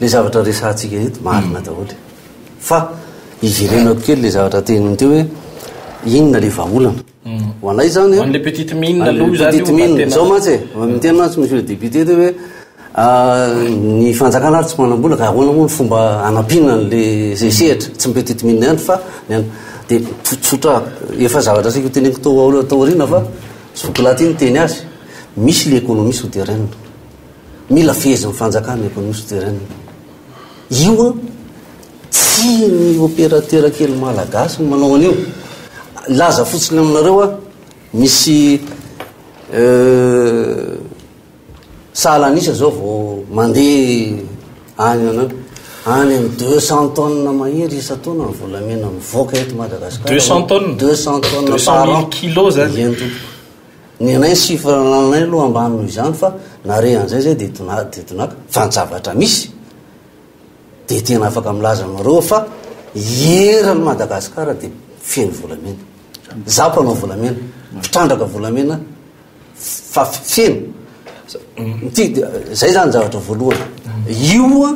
le zavatra resantsika eto marina daholy fa iverenako kely le zavatra teniny teo hoe inona le vaolana ho anay zany le petite mine aloha petite mine zao matsy mitena tsy monsieur le député teo hoe ny fanjakana ary tsy manam-bola ka ahoana moa ny fomba anampina n'le zay sehatra tsy mipetite mine ihany fa de tsotra efa zavatra sika teneniko tao arina fa sokolaty ny teny azy misy le économie souterraine mila fezy ny fanjakana économie souterraine io a tsy ny opérateur kely malagasy manao an'io laza fotsiny aminareo a misy sahalanisa zao vao mandeha any any 200 tonnes mahery isa-taona ny volamena mivoaka eto Madagasikara 200 tonnes 200 tonnes par an kilos zany ny anay chiffre lanay aloha ambany izany fa nare an'izay zay de tonaka fanjavatra misy de tena afaka milaza amareo fa erany Madagasikara de feno volamena zapanao volamena mpitrandraka volamena fa feno zay zany zavatra voalohany io a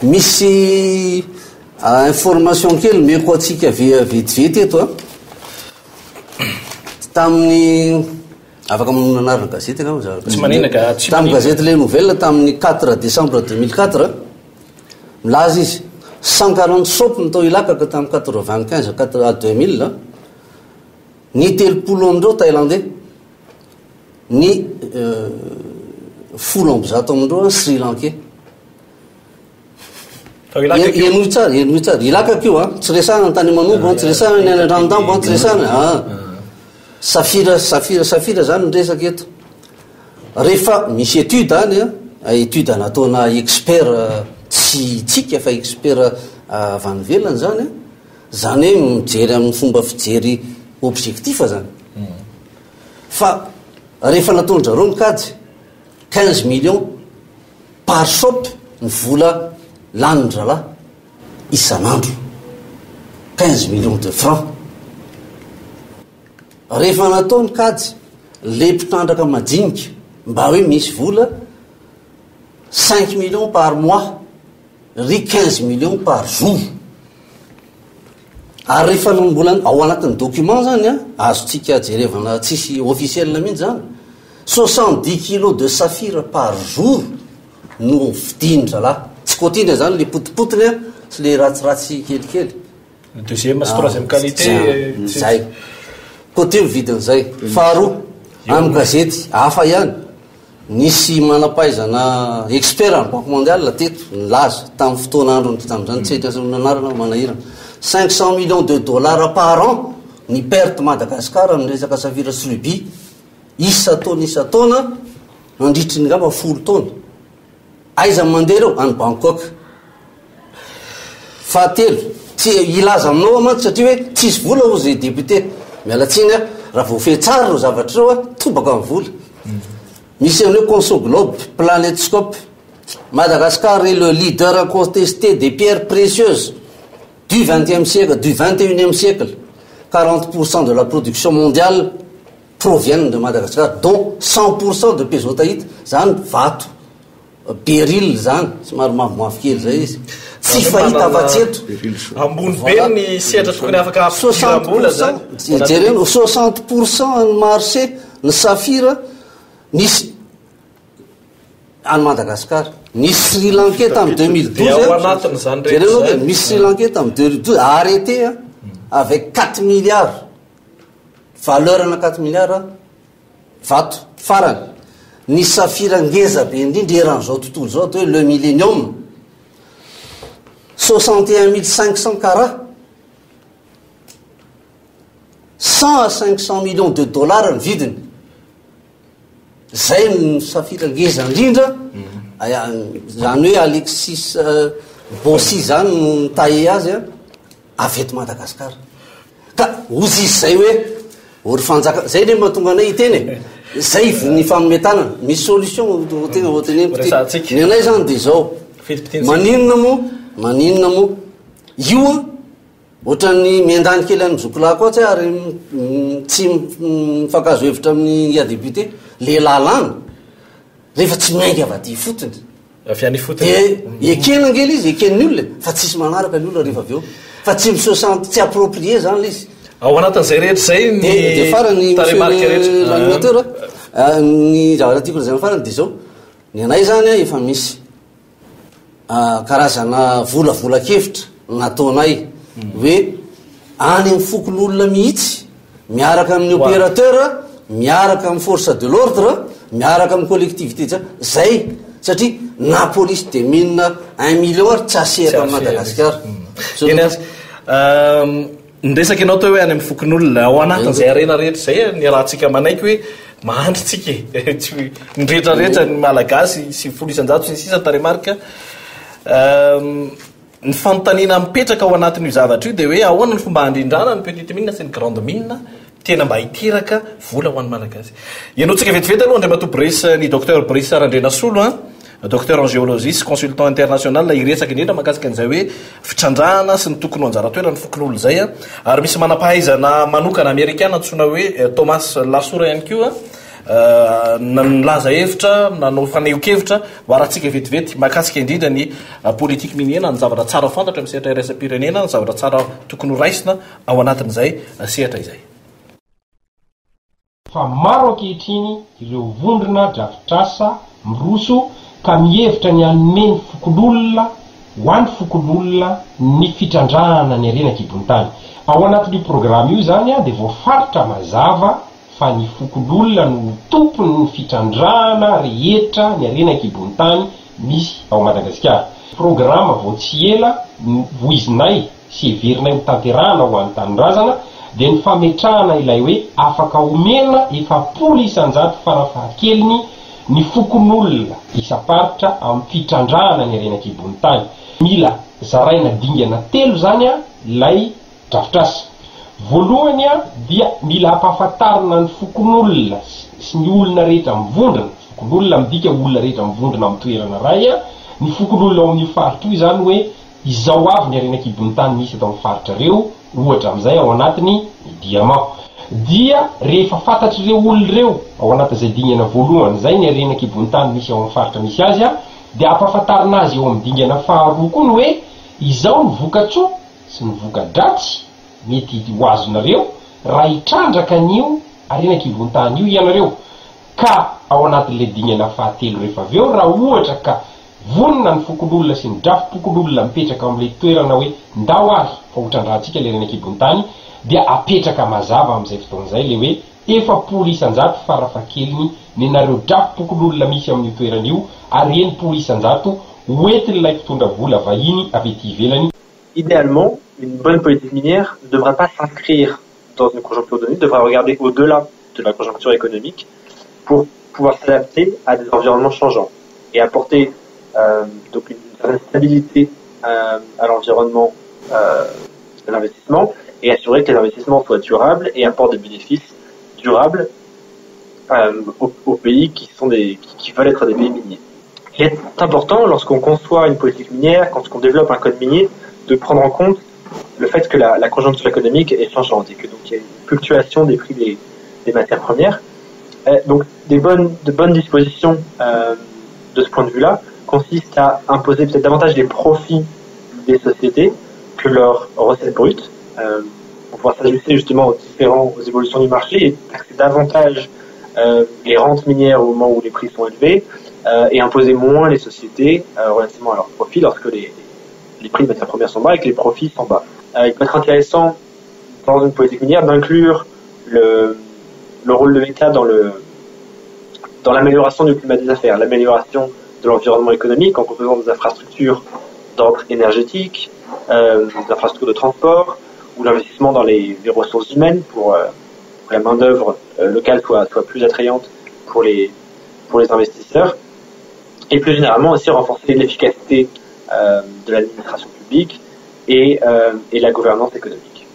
misy information kely meko atsika vetivety eto a tamin'ny afaka manarina gazety tamin'ny gazety le nouvelle tamin'ny 4 décembre 2004 milaza izy 140 sopy ny tao ilakaka tamin'ny 95 2000 ny 30 amindreo thaïlandais ny 10 amindreo Sri Lankais enoy tsara ilakaka io a tsy resana ny tany manombo tsy resana ny andrandambo tsy resana safira zany nyresaka eto rehefa misy étude any a étude nataona expert tsy tsika fa expert avanivelany zany zany hoe mijery amin'ny fomba fijery objectif zany fa rehefa nataondrareo mikajy 15 millions par shop ny vola lanindra isan'andro 15 millions de francs rehefa nataony kajy le mpitandraka majinika mba hoe misy vola 5 millions par mois ry 15 millions par jour ary rehefa mbola ao anatin'ny document zany a azotsika jerevana tsisy officiel mihitsy zany 70 kilos de saphir par jour no vidiny zalahy tsy kotindra zany le potipotiny sy le ratsiratsy kelikely deuxième sy troisième qualité zay côté vidin'izay faharoa amin'ny gazety hafa ihany nisy manampaizana expert ny banque mondiale teto nilaza tamin'ny fotoanandro tamin'izany tsetranarana manahirana 500 millions de dollars par an ny perte Madagascar amin'ny resaka saphir sy rubis isa-taona nandritry ny ngamba 10 taona aiza mandeha reo any Bangkok fahatelo tsy ilaza aminao mantsy satria hoe tsisy vola ho zay député mialatsiny raha voafehy tsara reo zavatra reo tobaka amin'ny vola misy amin'io Conso Globe Planetscope Madagascar est le leader incontesté des pierres précieuses du 20e siècle, du 21e siècle. 40% de la production mondiale proviennent de Madagascar, dont 100% de pézotaïte, zany vato, beryl zany, somary mavomavo kely zay izy. Tsy fahita afa-tsy eto. Ambony be ny sehatra tokony afaka ampirambola zany. 60% ny marché ny safira nisy à Madagascar. Nisy Sri Lankais en 2012. Nisy Sri Lankais en 2012 a arrêté avec 4 milliards. Valeur à 4 milliards. Vato farany. Nisy safira ngeza be indrindra eran'izao tontolo zao atao hoe le millénium. 61 500 carats. 100 à 500 millions de dollars ny vidiny. Zay ny safira ngeza indrindra. Zany hoe Alexis Bossy zany no taillé azy avy eto Madagascar. Ka ozy izy zay hoe ory fanjaka zay ne mahatonga anay hiteny zay ny famometana misy solution tena voateneniko ny anay zany de zao maninona moa io ohatran'ny miandany kely any mizokolahy koa tsy ary tsy mifakazo hevitra amin'ny ya député le lalàna rehefa tsy maingy avaty fotony ekena ngely izy eken'ny olona fa tsisy manaraka ny olona rehefa avy eo fa tsy misosante tsy approprié zany le izy ao anatin'izay rehetra zay de farany l'animateur ny zavatra tiako zay farany de zao ny anay zany efa misy karazana volavolakevitra nataonay hoe any amin'ny fokon'olona mihitsy miaraka amin'ny opérateur miaraka amin'ny force de l'ordre miaraka amin'ny collectivité zay satria na police de mine 1 million ary tsy asehaka amin'ny Madagascar nresaka ianao tao hoe any amin'ny fokon'olona ao anatin'izay arena rehetra zay ny rahantsika manaiky hoe mahandritsika ny rehetrarehetra ny malagasy sy folo isan-jato sy sisa taremarika ny fanontaniana mipetraka ao anatin'io zavatra io dia hoe ahoana ny fomba handrindrana ny petite mine sy ny grande mine tena mba hiteraka vola ho an'ny malagasy. Ianao tsika vetivety aloha Andriamato Brice ny docteur Brice Sarandrena Solo docteur en géologie sy consultant international iresaka indrindra mahakasika an'izay hoe fitrandrahana sy ny tokony ho anjara toerana ny fokon'olo zay ary misy manampahaizana manokana amerikana antsoina hoe Thomas Lassoure ihany koa nalaza hevitra nanao fanehonkevitra ho arahantsika vetivety mahakasika indrindra ny politique minière ny zavatra tsara fantatra amin'ny sehatra iraisam-pirenena ny zavatra tsara tokony ho raisina ao anatin'izay sehatra izay. Fa maro ankehitriny ireo vondrona drafitrasa miroso ka mihevitra ny anome ny fokon'olona ho an'ny fokon'olona ny fitrandrahana ny arenan-kibon'tany. Ao anatin'io programme io zany dia voafaritra mazava fa ny fokon'olona no tompony ny fitrandrahana rehetra ny arenan-kibon'tany misy ao Madagasikara. Programme vao tsy ela voizinay sy heverinay ho tanterahana ho an'ny tanindrazana dia ny fametrahana ilay hoe afaka omena 700 farafahakeliny ny fokon'olona isaparitra amin'ny fitrandrahana ny arenan-kibon'tany. Mila zaraina dingana 3 zany ilay drafitrasa. Voalohany dia mila ampahafantarina ny fokon'olona sy ny olona rehetra mivondrona, fokon'olona midika olona rehetra mivondrona amin'ny toerana ray ny fokon'olona ao amin'ny faritra io zany hoe izao avy ny arenan-kibon'tany misy atao amin'ny faritra reo ohatra amin'izay ao anatiny Diamant. dia rehefa fantatr'ireo olon'ireo ao anatin'izay dingana voalohany zay ny arenan-kibon'tany misy ao amin'ny faritra misy azy a, dia ampahafantarina azy eo amin'ny dingana faharoa koa ny hoe izao ny vokatsoa sy ny voka-dratsy mety ho azonareo raha hitrandraka an'io arenan-kibon'tany io ianareo. Ka ao anatin'le dingana fahatelo rehefa avy eo raha ohatra ka vonina ny fokon'olona sy ny drafi-pokon'olona mipetraka amin'ilay toerana hoe ndao ary fa hotrandrahantsika le arenan-kibon'tany, dia apetraka mazava amin'izay fotoan'izay le hoe 400 farafahakeliny ny nareo drafi-pokon'olona misy amin'io toerana io ary 400 hoentin'ilay mpitondra vola vahiny avy ety ivelany. Idéalement, une bonne politique minière ne devra pas s'inscrire dans une conjoncture donnée, devra regarder au-delà de la conjoncture économique pour pouvoir s'adapter à des environnements changeants et apporter donc une certaine stabilité à l'environnement de l'investissement et assurer que les investissements soient durables et apportent des bénéfices durables aux pays qui veulent être des pays miniers. Il est important, lorsqu'on conçoit une politique minière, quand on développe un code minier, de prendre en compte le fait que la conjoncture économique est changeante et que donc il y a une fluctuation des prix des matières premières. Donc de bonnes dispositions de ce point de vue-là consistent à imposer peut-être davantage les profits des sociétés que leurs recettes brutes, pour pouvoir s'ajuster justement aux évolutions du marché et taxer davantage les rentes minières au moment où les prix sont élevés et imposer moins les sociétés relativement à leurs profits lorsque les prix de matières premières sont bas et que les profits sont bas. Il peut être intéressant dans une politique minière d'inclure le rôle de l'État dans l'amélioration du climat des affaires, l'amélioration de l'environnement économique en proposant des infrastructures d'ordre énergétique, des infrastructures de transport ou l'investissement dans les ressources humaines pour que la main-d'œuvre locale soit plus attrayante pour les investisseurs, et plus généralement aussi renforcer l'efficacité de l'administration publique et la gouvernance économique.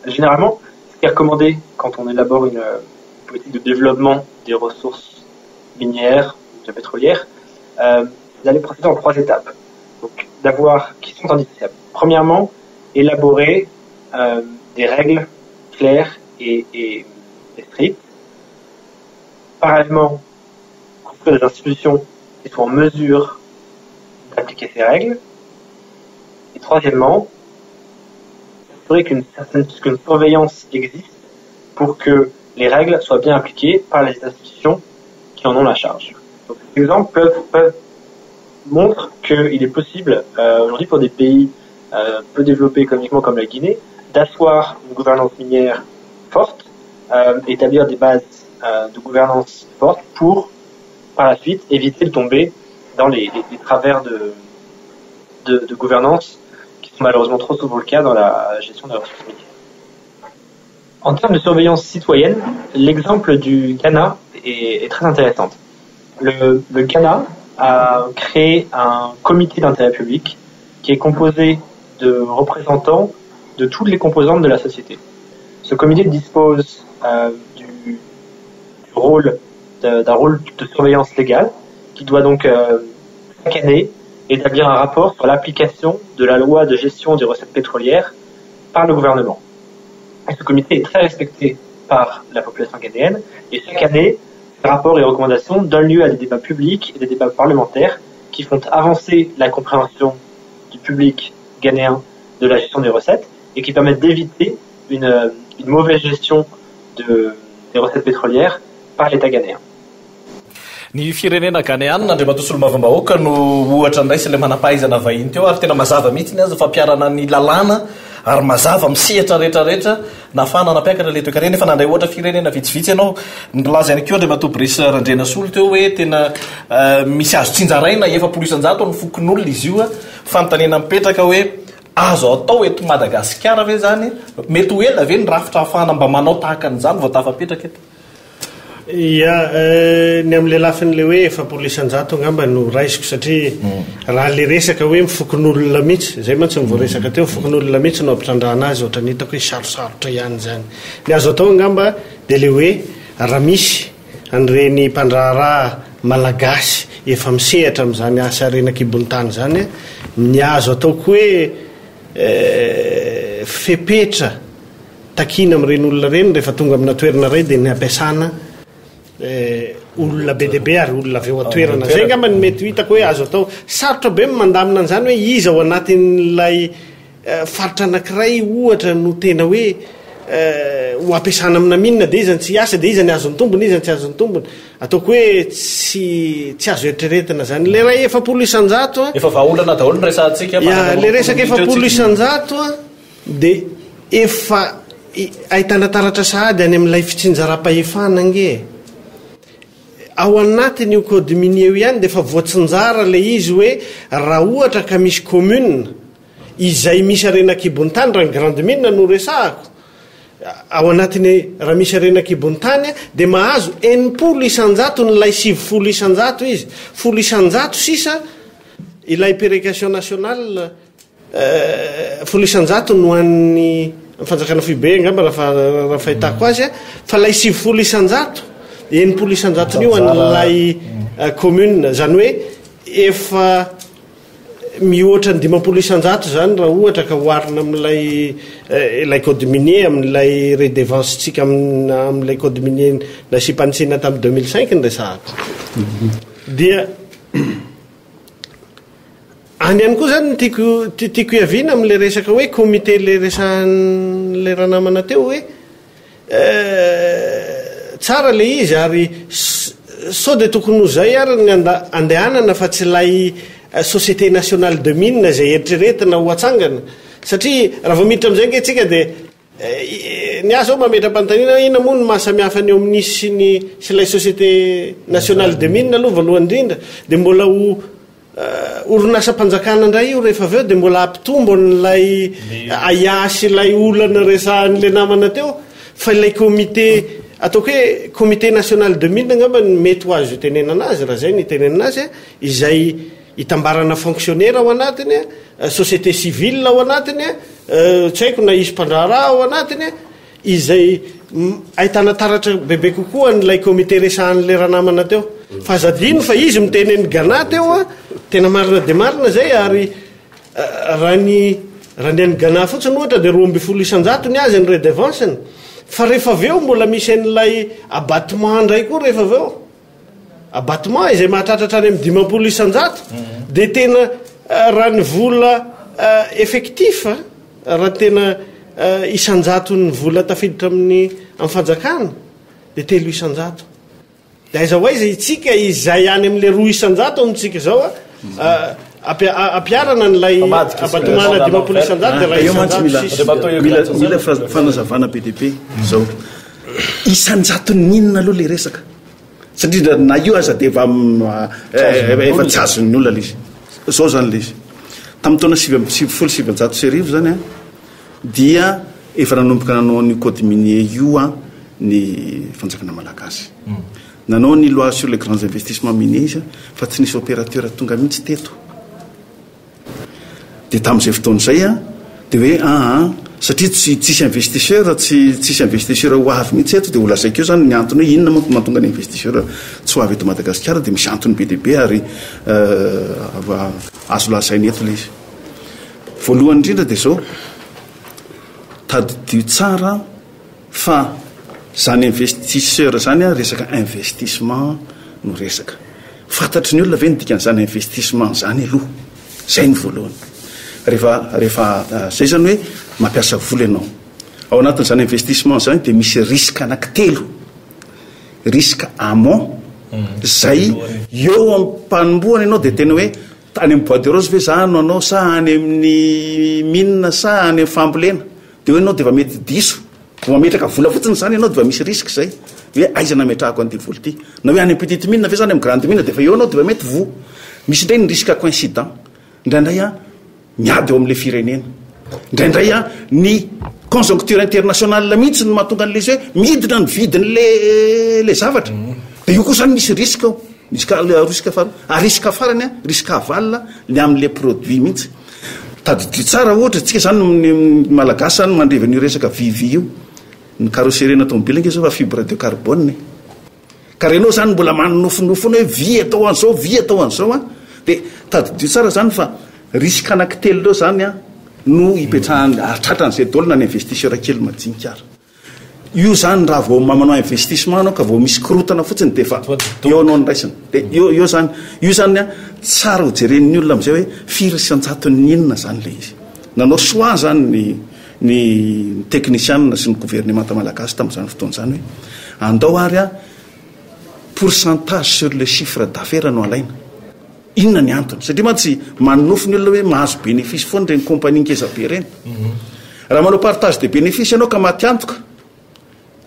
Généralement, ce qui est recommandé quand on élabore une politique de développement des ressources minières ou pétrolières, d'aller procéder en 3 étapes. Donc, qui sont indissociables. Premièrement, élaborer des règles claires et strictes. Parallèlement, construire des institutions qui sont en mesure d'appliquer ces règles. Et troisièmement, assurer qu'une surveillance existe pour que les règles soient bien appliquées par les institutions qui en ont la charge. Donc, ces exemples montrent qu'il est possible, aujourd'hui pour des pays peu développés économiquement comme la Guinée, d'asseoir une gouvernance minière forte, établir des bases de gouvernance fortes pour, par la suite, éviter de tomber dans les travers de gouvernance qui sont malheureusement trop souvent le cas dans la gestion des ressources minières. En termes de surveillance citoyenne, l'exemple du Ghana est très intéressant. Le Ghana a créé un comité d'intérêt public qui est composé de représentants de toutes les composantes de la société. Ce comité dispose d'un rôle de surveillance légale qui doit donc chaque année établir un rapport sur l'application de la loi de gestion des recettes pétrolières par le gouvernement. Et ce comité est très respecté par la population ghanéenne et chaque année, ces rapports et recommandations donnent lieu à des débats publics et des débats parlementaires qui font avancer la compréhension du public ghanéen de la gestion des recettes et qui permettent d'éviter une mauvaise gestion des recettes pétrolières par l'État ghanéen. Ny firenena ghanéana andre matosolo mavambahoaka no ohatra andraisy le manampahaizana vahiny teo ary tena mazava mihitsy azy fampiarana ny lalàna ary mazava misehatra rehetrarehetra nafana nampiakatra le toekarena nefa nandray ohatra firenena vitsivitsy ianao nilaza ihany koa André Matobrisy Randrena Solo teo hoe tena misy azo tsinjaraina 400 ny fokon'olona izy io fanontaniana mipetraka hoe azo atao eto Madagasikara ve zany mety ho ela ve ny rafitra hafana mba manao tahaka an'izany vao tafapetraka eto. Ia, ny amin'le lafin'le hoe 400 angamba no raisiko satria raha le resaka hoe mifokon'olona mihitsy zay mantsy nivoaresaka teo mifokon'olona mihitsy no ampitandrahana azy ohatra ny hitako hoe sarosarotra ihany zany. Ny azo atao angamba dia le hoe raha misy an'ireny mpandraharaha malagasy efa misehatra amin'izany asa renan-kibon'tany zany, ny azo ataoko hoe fepetra takina amin'ireny olona reny rehefa tonga amina toerana ray dia ny ampiasana olona be deaibe ary olona avy eo atoerana zay ngamba ny mety hitako hoe azo atao sarotra be mandamina an'izany hoe izy ao anatin'ilay faritra anankiray ohatra no tena hoe ho ampiasana amina minina dia izany tsy asa dia izany azony tombony izany tsy azony tombony ataoko hoe tsy azo eritreretina zany le ray 700 efa vaolana daholo ny resantsika le resaka 700 dia efa ahitana taratra sahady any amin'ilay fitsinjaram-pahefana nge ao anatiny io code minier ihany dia efa voatsinjara le izy hoe raha ohatra ka misy commune izay misy arenakibony tany raha ny grande mine no resahako ao anatiny raha misy arenakibony tany dia mahazo 100% nylay 700 izy 100% sisa ilay péréquation nationale 100% no an'ny fanjakana fibe ngamba raha fahitako azy fa lay 700 100% nio an'ilay commune zany hoe efa mihoatra ny 500% zany raha ohatra ka hoarina amin'ilay code minier amin'ilay redevance tsika amin'ilay code minier nasipanitsina tamin'ny 2005 ny resahako dia any ihany koa zany tiako iavina amin'le resaka hoe comité le resan'le raha namana teo hoe tsara le izy ary sao dia tokony ho zay ary ny andehanana fa tsy lay société nationale de mine zay eritreretina ho atsangana satria raha vao miditra amin'izay nge tsika dia ny asa ao mametra-panontaniana ina moa no mahasamihafa ny eo amin'nisy sy lay société nationale de mine aloha voalohany indrindra dia mbola ho orinasa-panjakana indray io rehefa avy eo dia mbola ampitombo n'lay ayasy lay olana resahan'le namana teo fa ilay comité ataoko hoe comité national de mine ngamba ny mety ho azo itenenana azy raha zay ny itenenana azy izay hitambarana fonctionnaire ao anatiny société civile ao anatiny tsy haiko na isy mpandrara ao anatiny izay ahitana taratra bebe kokoa n'ilay comité resahan'le raha namana teo fa zadino fa izy miteneny gana teo tena marina de marina zay ary raha ny any gana fotsiny ohatra dia 200% ny azy ny redevance-ny fa rehefa avy eo mbola misy an'ilay abattement ndray koa rehefa avy eo abattement izay mahatratratra any amin'ny 500% dia tena raha ny vola effectif raha tena isanjato ny vola tafiditra amin'ny fanjakana dia 300 dia aiza ho aiza itsika izay any amin'le 200 amintsika zao ampiarana n'lay abatomana 500% mila fanazavana be deaibe zao isanjato ninona aloha le resaka satria na io aza dia efa tsy azony olona le izy zao zany le izy tamin'ny taona 770 zany dia efa nanomboka nanao ny code minier io ny fanjakana malagasy nanao ny loi sur les grands investissements miniers izy fa tsy nisy opérateur tonga mihitsy teto dia tamin'izay fotoan'izay dia hoe satria tsisy investisseur tsisy investisseur ho avy mihitsy eto dia olazaiko eo zany ny antony hoe inona mahatonga ny investisseur tsy ho avy eto Madagasikara dia misy antony be deaibe ary azo lazainy eto le izy voalohany indrindra dia zao tadidio tsara fa zany investisseur zany resaka investissement no resaka fantatry ny olona ve ny dikan'izany investissement zany aloha zay ny voalohany rehefa zay zany hoe mampiasa vola ianao ao anatin'izany investissement zany dia misy risque anankitelo risque amont zay eo ampanombohana ianao dia tena hoe any amin'ny bois de rose ve za no anao sa any amin'ny mine sa any amin'ny fambolena dia hoe ianao dia va mety diso mametraka vola fotsiny zany ianao dia va misy risque zay hoe aiza nametrahako an'ity vola ity na hoe any amin'ny petite mine ve zany amin'ny grande mine dia fa eo anao dia va mety vo misy indray ny risque coïncident indraindray miady eo amin'le firenena indraindray ny conjoncture internationale mihitsy no mahatonga an'le izy hoe midina ny vidiny le zavatra dia io koa zany misy risque ao risque farany risque avalina ny amin'le produit mihitsy tadidio tsara ohatra tsika zany ny malagasy zany mandreva ny resaka vivi io ny carrosserie automobile nge zao fa fibre de carbone ka renao zany mbola manonofonofony hoe vy atao an'izao vy atao an'izao dia tadidio tsara zany fa risque anankitelo leo zany no ipetrahany atratranyzay dolina ny investisseur kely majinikara io zany raha vao manao investissement anao ka vao misy korotana fotsiny de fa eo anao nraisiny de io zany tsara ho jeren'ny olona am'izay hoe firy isan-jatony inona zany le izy nanao soa zany ny technicianna sy ny gouvernement malagasy tamin'izany fotoana zany hoe andao ary a pourcentage sur le chiffre d'affaires no alaina inona ny antony satria ma tsy manofy ny olona hoe mahazo bénéfice foana reny compagnie ngeza be reny raha manao partage de bénéfice ianao ka maty antoka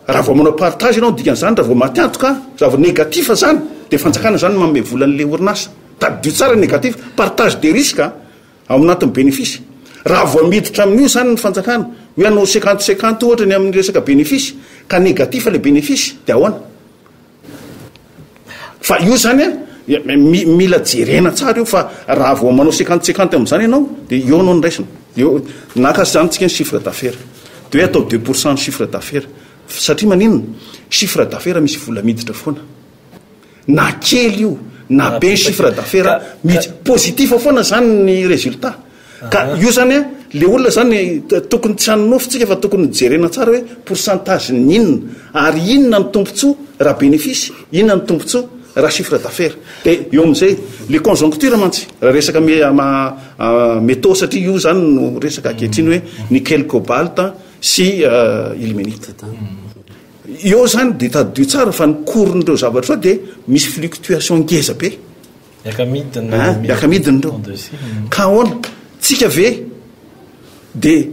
raha vao manao partage ianao dikan'izany raha vao maty antoka raha vao négatif zany de fanjakana zany manome volan'le orinasa tadidio tsara négatif partage des risques aminatin'ny bénéfice raha vao miditra amin'io zany ny fanjakana hoe anao 50-50 ohatra ny amin'ny resaka bénéfice ka négatif le bénéfice de ahoana fa io zany mila jerena tsara io fa raha vao manao 50-50 amin'izany ianao de eo anao nraisina eo nakasy zany tsika ny chiffre d'affaires de hoe atao 2% chiffre d'affaires satria maninona chiffre d'affaires misy vola miditra foana na kely io na be chiffre d'affaires mihitsy positif foana zany ny résultat ka io zany le olona zany tokony tsy anonofitsika fa tokony jerena tsara hoe pourcentage ny inona ary inona ny tompontsoa raha bénéfice inona ny tompontsoa raha chiffre d'affaires de eo am'izay le conjoncture mantsy raha resaka métaux satria io zany no resaka ankehitriny hoe nickel cobalt sy ilménite eo zany de tadio tsara fa ny courn'ireo zavatra de misy fluctuation ngeza be miakamidin'ireo ka ahoana tsika ve de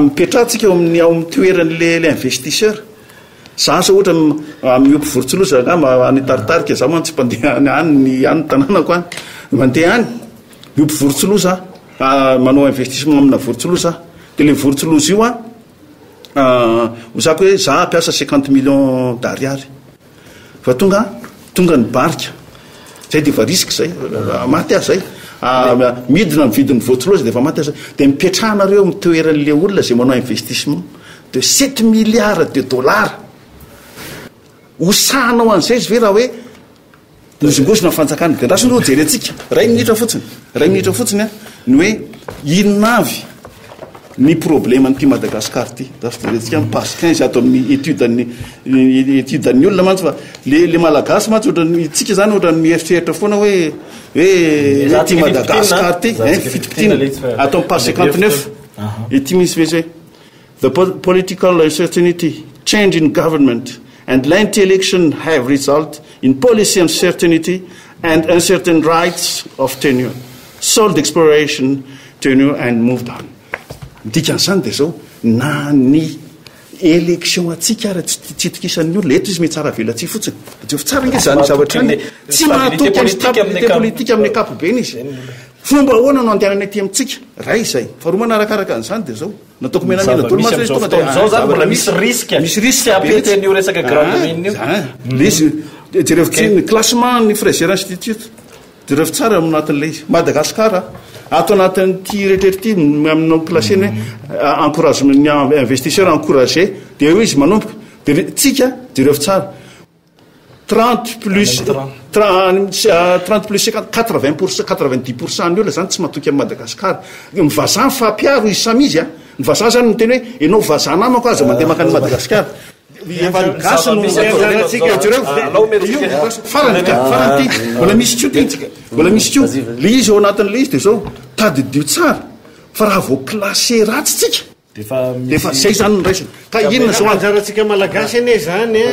mipetrahantsika eo amin'ny ao amin'ny toeran'le investisseur za sa ohatra miompy vorotsiloza any taritarika za mantsy mpandeha any tanànako any mandeha any miompy vorotsiloza manao investissement amina vorotsiloza de le vorotsiloza io hozako hoe za ampiasa 50 millions d'ariary fa tonga ny barika zay de fa risque zay maty azy zay midina mividin'ny vorotsiloza de fa maty azy de mipetrahanareo mitoeran'le olona zay manao investissement de 7 milliards de dollars hosanao an'izay izy ve raha hoe nozongosina fanjakana de ndraso nreo jerentsika ray minitra fotsiny ny hoe inona avy ny problème an'ity Madagascar ty jerentsika passe 15 ato amin'ny étude-ny olona mantsy fa le malagasy mantsy ohatrany tsika zany ohatrany mieritreritra foana hoe ty Madagascar ty fitipitiny ato amin'ny page 59 ety misy ve the political uncertainty change in government and lengthy election have result in policy uncertainty and uncertain rights of tenure, sold exploration tenure and moved on. Dikan'izany de zao na ny élection atsika ara tsy titikisan'ny olona eto izy mety tsara velatsy fotsiny de tsara nge zany zavatra ny tsy mahatoky amin'ny stabilité politique amin'ny ankapobeny izy fomba ahoana no andehanany aty amintsika ray zay fa roa manarakaraka an'izany de zao nataoko menamena tolomazao zany mbola misy risque apeten'io resaka grande mine io le izy jerevy classement ny Fraser Institute jerevy tsara aminatin'le izy Madagascar ato anatin'ity rehetrerity aminao placeny hoe encouragement ny investisseur encouragé de eo izy manomboka de tsika jerevy tsara 30 plus 50 90% ny olona zany tsy matoky amin'ny Madagascar mivazana fampiaro izy samy izy ny vazaha zany ny teny hoe enao vazaha namako aza mandeha makany Madagascar farany mbola misy tio le izy eo anatin'le izy de zao tadidio tsara fa raha vao classé ratsy tsika de fa zay zany nraisina ka inona zao anjaratsika malagasy ane zany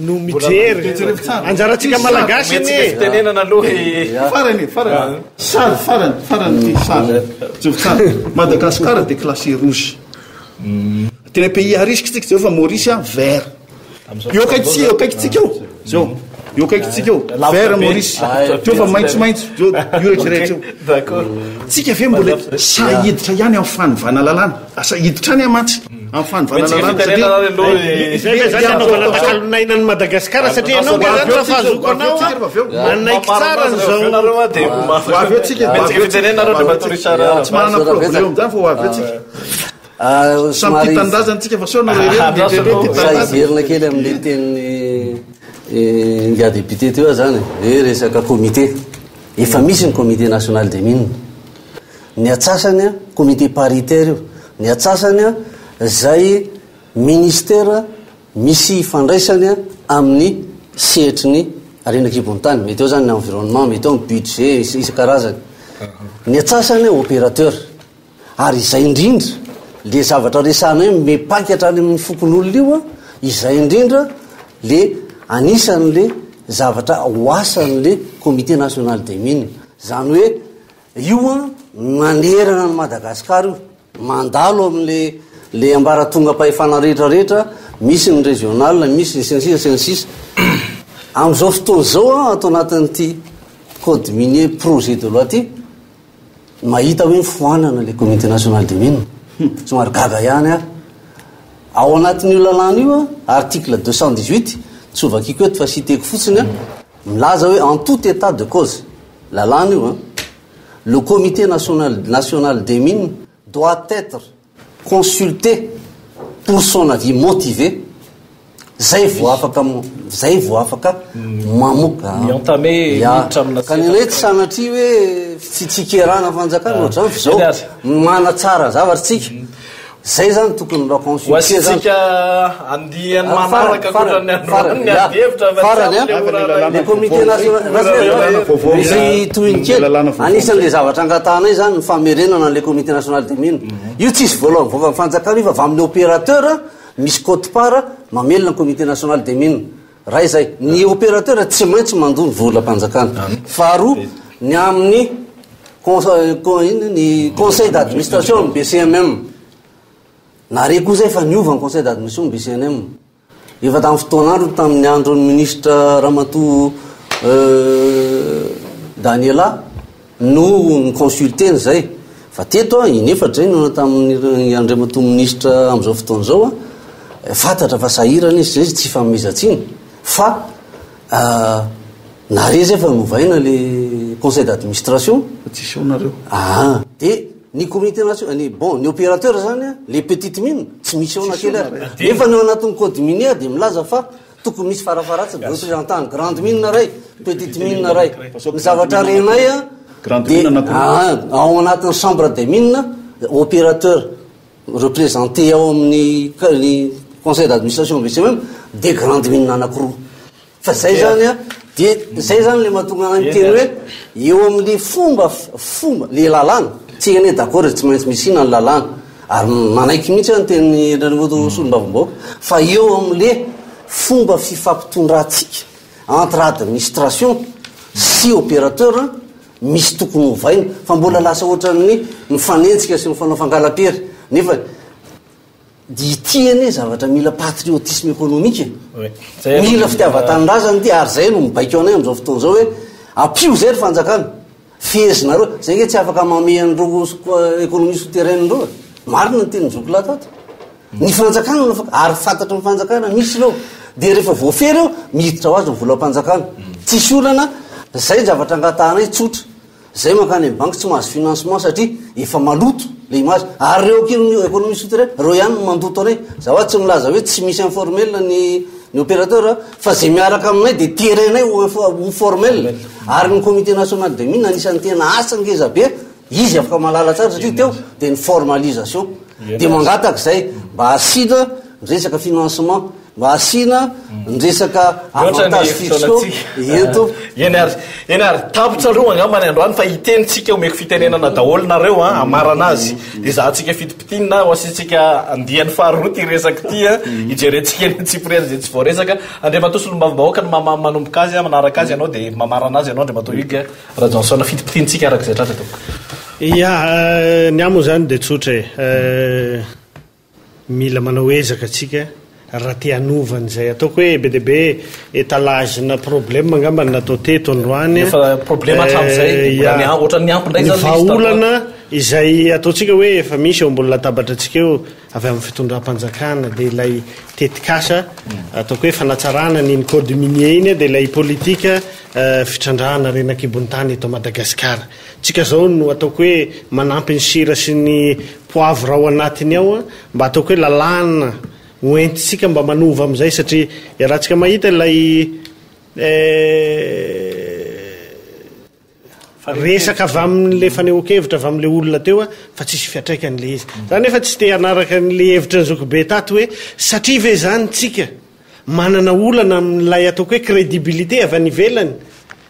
no mijery anjaratsika malagasy ane tenenana aloha farany tsara Madagascar de classé rouge tena pays à risque tsika zao fa Maurice vert eo kaikitsika eo zao eo kaikitsika eo vert Maurice teo fa maitsomaitso io rehetrarehetra eo tsika ve mbola sahiditra ihany amin'ny fanovana lalàna sahiditra any amatsy amin'ny fanovana lalàna Madagascar satria anao zany raha fahazoko anao manaiky tsara n'zao de aveo tsika tsy manana problème zany fa aveo tsika samy titandrazany tsika fa iverina kely amin'le teniny ngia député teo zany hoe resaka comité efa misy ny comité national des mines ny atsasany a comité paritaire io, ny atsasany a zay ministera misy fandraisany a amin'ny sehetry ny arenakibony-tany, mety eo zany ny environnement, mety eo ny budget isa-karazany. Ny atsasany opérateur, ary izay indrindra le zavatra resana hoe mepakatra any amin'ny fokon'olona io a, izay indrindra le anisan'le zavatra hoasan'le comité national des mines. Zany hoe io a manerana ny Madagasikara io, mandalo amin'le ambaratonga mpahefana rehetrarehetra, misy ny régional, misy ny sensisa am'izao fotoana zao a atao anatin'ity code minier projet de loi ty mahita hoe foanana le comité national des mines, somary gaga ihany a. Ao anatin'io lalàna io a article 218 tsy ovakiko eto fa citeko fotsiny a, milaza hoe en tout état de cause, lalàna io a, le comité national des mines doit être consulté pour son avis motivé. Zay vao afaka mamoka kanina hoe tsy sanatria hoe fitsikirana fanjakana ohatrany fa zao mana tsara zavatritsika, zay zany tokony mba consulté zany andiany manaraka kotrany androany farany le comité national misy tohiny kely anisan'le zavatra angatanay zany ny famerenana le comité national des mines. Io tsisy voalohany vova fanjakana io fa avy amin'ny opérateur misy quote-part mamelona ny comité national des mines. Raha izay ny opérateur tsy maintsy mandony volam-panjakana. Faharoa ny amin'ny ny conseil d'administration ny BCMM. Nare koa zay fa niova ny conseil d'administration ny BCNM. Efa tamin'ny fotoan'andro tamin'ny andron'ny ministre Ramatoa Daniela no ny consulteny zay. Fa teto a inefatra zay no tamin'ny Andriamatoa ministre am'izao fotoana zao a, fantatra fa sahirana izy zay tsy fanomizatsiny fa nare zay fa novaina le conseil d'administration tsisy onareo de ny comité national bon ny opérateur zany le petite mine tsy misy ona kely ary nefa ny ao anatin'ny code minier de milaza fa tokony misy farafaratsy de représentant grande mine ray petite mine ray. Ny zavatra renay a de ao anatin'ny chambre des mines opérateur représenté ao amin'ny conseil d'administration BCMM de grande mine anakiroa fa zay zany a de zay zany le mahatonga anay teny hoe eo amin'ny fomba le lalàna tsy ane d'accord tsy maintsy misy ina ny lalàna ary manaiky mihitsy any teny solom-bavombaoka fa eo amin'le fomba fifampitondrantsika entre administration sy opérateur misy tokony hovaina fa mbola lasa ohatran'ny mifanentsika sy mifanao fangala-pery nefa diitiany zavatra mila patriotisme économique mila fitiavan-tanindrazany ty ary zay no mibaiko anay am'izao fotoana zao hoe apio zay ry fanjakana fezinareo zay hoe tsy afaka mamean'ireo économie souterraine-ndreo marina ny teny jokla tato ny fanjakana ary fantatra ny fanjakana misy reo de rehefa voafery eo miditra ho azy ny volam-panjakana tsisy olana zay zavatra angatanay tsotra zay makany amin'ny banque tsy mahazo financement satria efa maloto le image ary reo kely économie souterraine reo ihany no mandoto anay zaho tsy milaza hoe tsy misy informel ny opérateur fa zay miaraka aminay de terenay ho formel ary ny comité national des mines anisan'ny tena asa ngeza be izy afaka malala tsara satria teo de ny formalisation de mangataka zay mba asina resaka financement mba asina ny resaka avantage fiscaux ento eny ary tapitra reo angambany androany fa hitenitsika omeko fitenenana daholonareo amarana azy de zahantsika fitipitinina ho asitsika andiany faharoa ty resaky ty ijerentsika eny Tsipriana zay tsy voaresaka Andriamatoa Solombavam-bahoaka no manomboka azy manaraka azy ianao de mamarana azy ianao Andriamatoa Hugues Rajanson fitipitinsika araka zay tratra to ia ny amo zany de tsotra mila manao ezaka atsika raha te hanovany zay ataoko hoe be deabe étalagena problème angambany natao teto androany ny vahaolana izay ataotsika hoe efa misy eo ambony latabatra atsika eo avy amin'ny fitondram-panjakana de ilay tetikasa ataoko hoe fanatsarana ny code minier iny de ilay politika fitrandrahana renakibony tany eto Madagasikara tsika zao no ataoko hoe manampy ny sira sy ny poivre ao anatiny ao mba ataoko hoe lalàna hoentitsika mba manova am'izay satria raha tsika mahita ilay resaka avy amin'le fanehoan-kevitra avy amin'le olona teo a fa tsisy fiatraikan'le izy zany efa tsy te hanaraka n'le hevitra ny zokobe tato hoe satria ve zany tsika manana olana amin'ilay ataoko hoe crédibilité avy any ivelany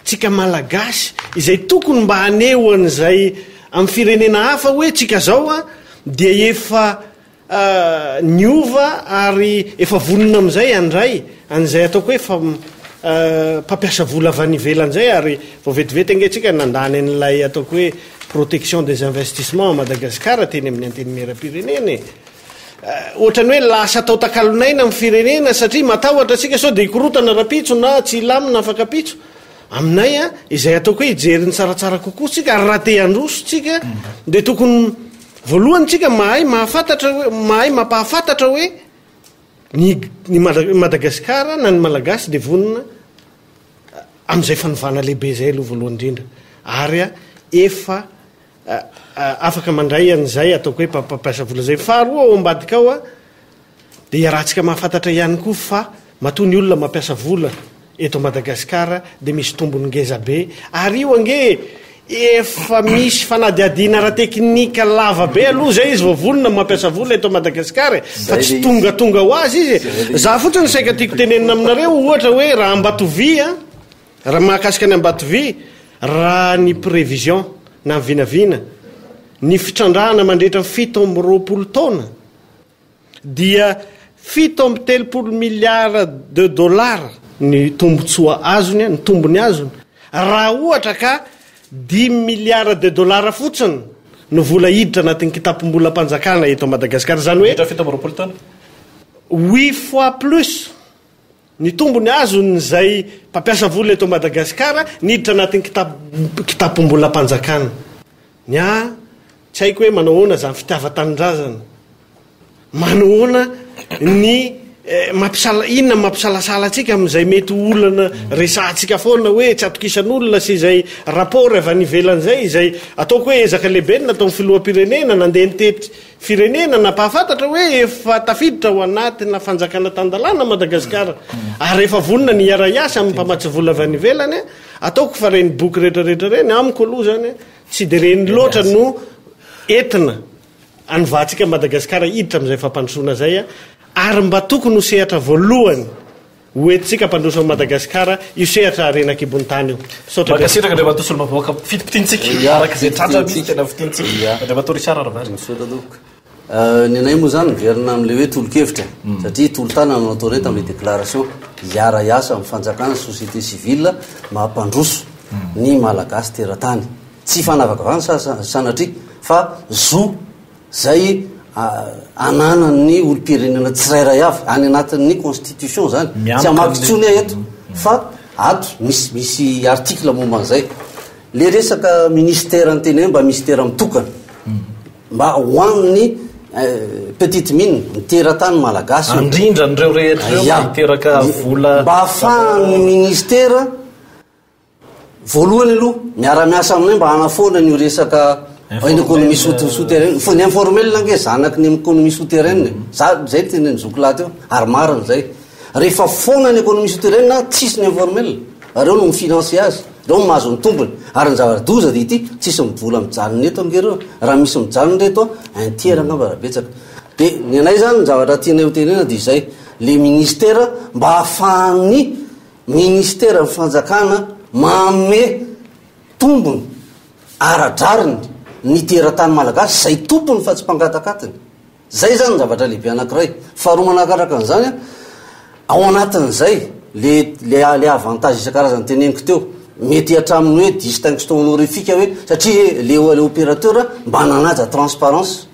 tsika malagasy izay tokony mba haneho an'izay amin'ny firenena hafa hoe tsika zao a dia efa niova ary efa vonona amin'izay andray an'izay ataoko hoe fa mpampiasa vola avy any ivelan'izay ary vao vetivety angehtsika nandany an'ilay ataoko hoe protection des investissements Madagasikara teny amin'ny antenimieram-pirenena ohatrany hoe lasa atao takalonaina amin'ny firenena satria matahotra atsika sao dia ikorotana rapitso na tsy ilamina afaka pitso aminay a izay ataoko hoe ijeriny tsaratsara kokoa tsika ary raha te androso tsika dia tokony voalohany tsika mahay mampahafantatra hoe ny Madagasikara na ny malagasy dia vonona amin'izay fanovana lehibe zay aloha voalohany indrindra ary efa afaka mandray an'izay ataoko hoe mpampiasa vola zay faharoa ao ambadika ao a dia iarahantsika mahafantatra ihany koa fa matoa ny olona mampiasa vola eto Madagasikara dia misy tombony ngeza be ary io ange efa misy fanadiadiana ara-teknika lava be aloha zay izy voavonona mampiasa vola eto Madagasikara fa tsy tongatonga ho azy izy za fotsiny saika tiako tenenina aminareo ohatra hoe raha Ambatovia raha mahakasika ny Ambatovia raha ny prévision na vinavina ny fitrandrahana mandrehitra 720 taona dia 730 milliards de dollars ny tombotsoa azony ny tombony azony raha ohatra ka 10 milliards de dollars fotsiny no vola hiditra anatin'ny kitapom-bolam-panjakana eto Madagasikara zany hoe 720 taona 8 fois plus ny tombony azony zay mpampiasa vola eto Madagasikara niditra anatin'ny kitapom-bolam-panjakana nya tsy haiko hoe manao ona zany fitiava-tanindrazana manao ona ny inona mampisalasala atsika amin'izay mety olana resantsika foana hoe tsy atokisan'olona sy izay rapport avy any ivelan'izay izay ataoko hoe ezaka lehibe ny natao filoha-pirenena nandeha nitety firenena napahafantatra hoe efa tafiditra ao anatina fanjakana tandalàna Madagasikara ary efa vonona ny iara-iasa amin'ny mpamatsy vola avy any ivelany ataoko fa reny boky rehetrarehetra reny amiko aloha zany tsy dia reny loatra no entina anovatsika Madagasikara hiditra amin'izay fampandrosoana zay ary mba tokony ho sehatra voalohany hoentsika mpandroso Madagasikara io sehatra arenakibony tany io makasitraka andray matosolo mavoaka fitipitintsika araka zay tratra misy tena fitinsika andray matory tsara ravary ny anay moa zany verina amin'le hoe tolo-kevitra satria tolo-tana no atao reny tamin'le déclaration iara-iasa amin'ny fanjakana société civile mahampandroso ny malagasy teratany tsy fanavaka vany sanatria fa zo zay ananany olo-pirenena tsirairay avy any anatin'ny constitution zany tsy amakitsony eto fa ato misy article momban'izay le resaka ministère anteny hoe mba ministère mitokana mba hoan'ny petite mine miteratany malagasy indrindra nireo rehetra miteraka vola mba ahafahan'ny ministère voalohany aloha miara-miasa aminay mba hanafoana ny resaka ny économie souterraine fa ny informel nge zanaky ny économie souterraine zay teneny zokolaty eo ary mariny zay rehefa foana ny économie souterraine tsisy ny informel reo no mifinancie azy reo mahazo ny tombony ary ny zava-doza dia ity tsisy mivola mijanony eto angereo raha misy mijanony reto intiera ngamba rabetsaka dia ny anay zany ny zavatra tianay ho tenena dia izay le ministère mba hahafahan'ny ministère ny fanjakana mame tombony aradrariny ny teratany malagasy zay tompony fa tsy mpangatakatiny zay zany ny zavatra lehibe anankiray faharoa manakaraka an'izany ao anatin'izay le avantage isan-karazany teneniko teo mety hatraminy hoe distinction honorifique hoe satria le opérateur mba nanaja transparence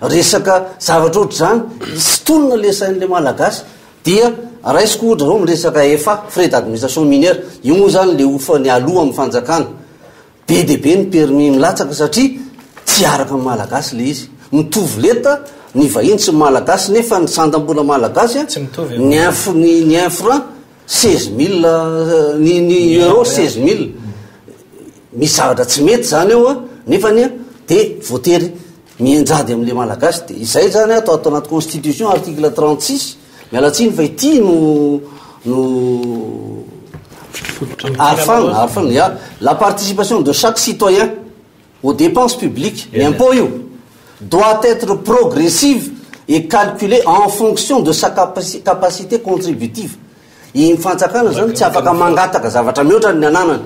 resaka zavatra ohatry zany sy tolona le sain'le malagasy dia raisiko ohatra zao miresaka efa frais d'administration minière io moa zany le ofany aloha amin'ny fanjakana be de be ny permis milatsaka satria tsy araka amin'ny malagasy le izy mitovy leta ny vahiny sy malagasy nefa ny sandam-bola malagasy ny infran 16 000 ny euro 16 000 misy zavatra tsy mety zany eo nefany dia voatery mianjady amin'le malagasy dia izay zany atao anaty constitution article 36 mialatsiny fa ity no arfana. La participation de chaque citoyen aux dépenses publiques, l'impôt doit être progressive et calculée en fonction de sa capacité contributive. Mifantsakana zany tsy afaka mangataka zavatra mihoatra ny ananany.